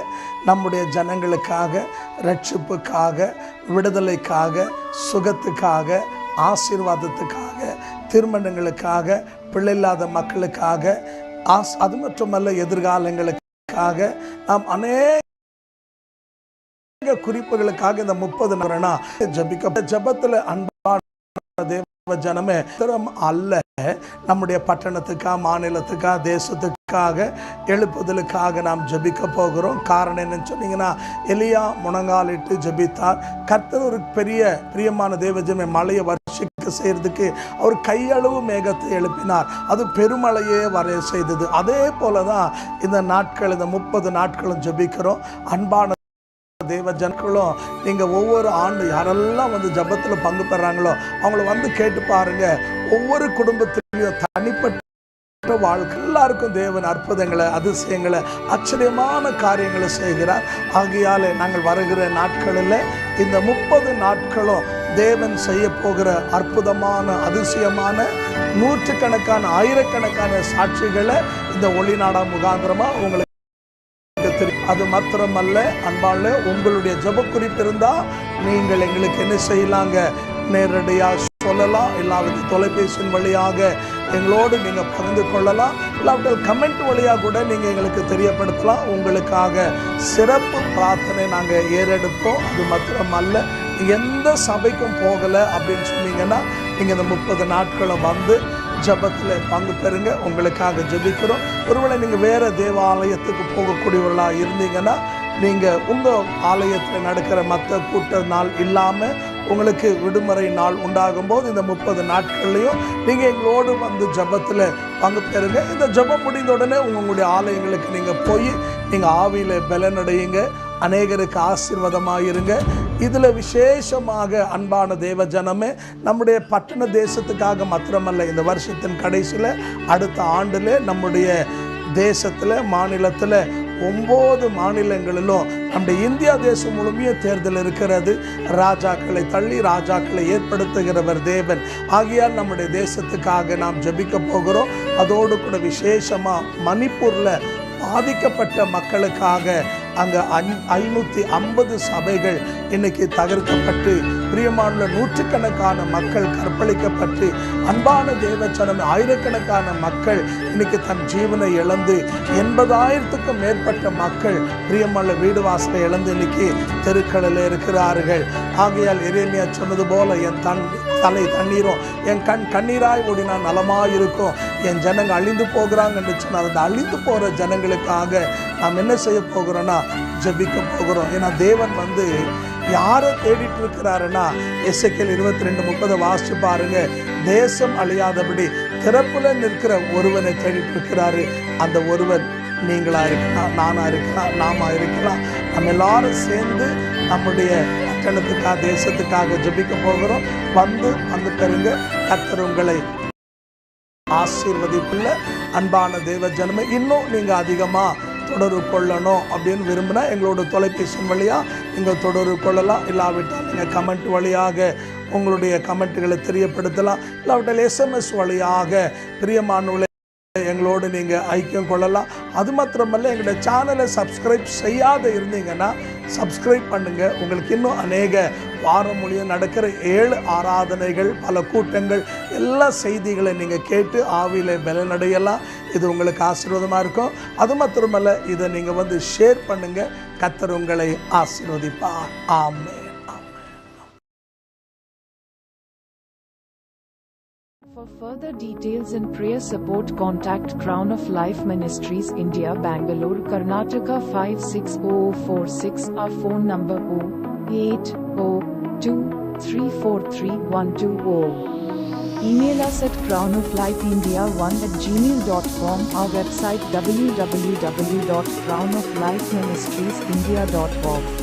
நம்முடைய ஜனங்களுக்காக, ரட்சிப்புக்காக, விடுதலைக்காக, சுகத்துக்காக, ஆசீர்வாதத்துக்காக, திருமணங்களுக்காக, பிள்ளை இல்லாத மக்களுக்காக, அது மட்டுமல்ல எதிர்காலங்களுக்காக நாம் அநேக குறிப்புகளுக்காக இந்த 30 நாள் ஜெபிக்க ஜெபத்தில் அன்பான தேவ ஜனமே அல்ல, நம்முடைய பட்டணத்துக்காக, மாநிலத்துக்காக, தேசத்துக்காக, எழுப்புதலுக்காக நாம் ஜெபிக்க போகிறோம். காரணம் என்னன்னு சொன்னீங்கன்னா, எலியா முழங்காலிட்டு ஜெபித்தார். கர்த்தர் ஒரு பெரிய பிரியமான தேவ ஜனமே மழையை வருஷிக்க செய்யறதுக்கு அவர் கையளவு மேகத்தை எழுப்பினார். அது பெருமழையே வர செய்தது. அதே போலதான் இந்த நாட்கள், இந்த 30 நாட்களும் ஜெபிக்கிறோம். அன்பான தேவ ஜனங்களும் நீங்கள் ஒவ்வொரு ஆண்டு யாரெல்லாம் வந்து ஜபத்தில் பங்கு பெறாங்களோ அவங்கள வந்து கேட்டு பாருங்க. ஒவ்வொரு குடும்பத்திலையும் தனிப்பட்ட வாழ்க்கை எல்லாருக்கும் தேவன் அற்புதங்களை, அதிசயங்களை, ஆச்சரியமான காரியங்களை செய்கிறார். ஆகையாலே நாங்கள் வருகிற நாட்களில் இந்த 30 நாட்களும் தேவன் செய்ய போகிற அற்புதமான, அதிசயமான, நூற்றுக்கணக்கான, ஆயிரக்கணக்கான சாட்சிகளை இந்த ஒளிநாடா முகாந்திரமாக உங்களுக்கு. அது மாத்திரமல்ல அன்பால, உங்களுடைய ஜெப குறிப்பு இருந்தால் நீங்கள் எங்களுக்கு என்ன செய்யலாங்க, நேரடியாக சொல்லலாம். இல்லாவிட்டு தொலைபேசியின் வழியாக எங்களோடு நீங்கள் பகிர்ந்து கொள்ளலாம். இல்லாவிட்டு கமெண்ட் வழியாக கூட நீங்கள் எங்களுக்கு தெரியப்படுத்தலாம். உங்களுக்காக சிறப்பு பிரார்த்தனை நாங்கள் ஏறெடுப்போம். அது மாத்திரமல்ல, எந்த சபைக்கும் போகலை அப்படின்னு சொன்னீங்கன்னா நீங்கள் இந்த 30 நாட்களும் வந்து ஜபத்தில் பங்கு பெறுங்க. உங்களுக்காக ஜெபிக்கிறோம். ஒருவேளை நீங்கள் வேறு தேவாலயத்துக்கு போகக்கூடியவர்களாக இருந்தீங்கன்னா நீங்கள் உங்கள் ஆலயத்தில் நடக்கிற மற்ற கூட்ட நாள் இல்லாமல் உங்களுக்கு விடுமுறை நாள் உண்டாகும் போது இந்த 30 நாட்கள்லையும் நீங்கள் எங்களோடு வந்து ஜபத்தில் பங்கு பெறுங்க. இந்த ஜபம் முடிந்த உடனே உங்களுடைய ஆலயங்களுக்கு நீங்கள் போய் நீங்கள் ஆவியில் பலனடையுங்க. அநேகருக்கு ஆசீர்வாதமாக இருங்க. இதில் விசேஷமாக அன்பான தேவ ஜனமே, நம்முடைய பட்டண தேசத்துக்காக மாத்திரமல்ல, இந்த வருஷத்தின் கடைசியில் அடுத்த ஆண்டில் நம்முடைய தேசத்தில், மாநிலத்தில் 9 மாநிலங்களிலும் நம்முடைய இந்தியா தேசம் முழுமையும் தேர்தல் இருக்கிறது. ராஜாக்களை தள்ளி ராஜாக்களை ஏற்படுத்துகிறவர் தேவன். ஆகையால் நம்முடைய தேசத்துக்காக நாம் ஜெபிக்க போகிறோம். அதோடு கூட விசேஷமாக மணிப்பூரில் பாதிக்கப்பட்ட மக்களுக்காக அங்கே 550 சபைகள் இன்னைக்கு தகர்க்கப்பட்டு, பிரியமான நூற்றுக்கணக்கான மக்கள் கற்பழிக்கப்பட்டு, அன்பான தேவச்சனம் ஆயிரக்கணக்கான மக்கள் இன்னைக்கு தன் ஜீவனை இழந்து, 80,000க்கும் மேற்பட்ட மக்கள் பிரியமான வீடு வாசலை இழந்து இன்னைக்கு தெருக்களில் இருக்கிறார்கள். ஆகையால் எரேமியா சொன்னது போல, என் தலை தண்ணீரும் என் கண்ணீராய் ஓடினா நலமாக இருக்கும். என் ஜனங்கள் அழிந்து போகிறாங்கன்னு சொன்னால் அந்த அழிந்து போகிற ஜனங்களுக்காக நாம் என்ன செய்ய போகிறோன்னா ஜெபிக்க போகிறோம். ஏன்னா தேவன் வந்து யாரை தேடிட்டு இருக்கிறாருன்னா, எசேக்கியேல் 22:30 வாசிச்சு பாருங்க. தேசம் அழியாதபடி திறப்புல நிற்கிற ஒருவனை தேடிட்டு இருக்கிறாரு. அந்த ஒருவன் நீங்களா இருக்கலாம், நானா இருக்கலாம், நாமா இருக்கலாம். நம்ம எல்லாரும் சேர்ந்து நம்முடைய பட்டணத்துக்காக, தேசத்துக்காக ஜெபிக்க போகிறோம். வந்து பெறுங்க. கர்த்தர் உங்களை ஆசீர்வதிப்புள்ள அன்பான தேவ ஜனமே. இன்னும் நீங்கள் அதிகமாக தொடர்பு கொள்ளணும் அப்படின்னு விரும்பினா எங்களோட தொலைபேசி வழியாக நீங்கள் தொடர்பு கொள்ளலாம். இல்லாவிட்டால் நீங்கள் கமெண்ட் வழியாக உங்களுடைய கமெண்ட்டுகளை தெரியப்படுத்தலாம். இல்லாவிட்டால் SMS வழியாக பிரியமானவர்களே எங்களோடு நீங்கள் ஐக்கியம் கொள்ளலாம். அது மாத்திரமல்ல, எங்களுடைய சேனலை சப்ஸ்கிரைப் செய்யாத இருந்தீங்கன்னா சப்ஸ்கிரைப் பண்ணுங்கள். உங்களுக்கு இன்னும் அநேக வாரம் மொழியும் நடக்கிற 7 ஆராதனைகள், பல கூட்டங்கள், எல்லா செய்திகளை நீங்கள் கேட்டு ஆவியில் பலனடையலாம். இது உங்களுக்கு ஆசீர்வாதமாக இருக்கும். அது மாத்திரமல்ல, இதை நீங்கள் வந்து ஷேர் பண்ணுங்கள். கர்த்தர் உங்களை ஆசீர்வதிப்பார். ஆமென். For further details and prayer support, contact Crown of Life Ministries, India, Bangalore, Karnataka 56046. Our phone number 08022 978343120. Email us at crownoflifeindia1@gmail.com. Our website www.crownoflifeministriesindia.org.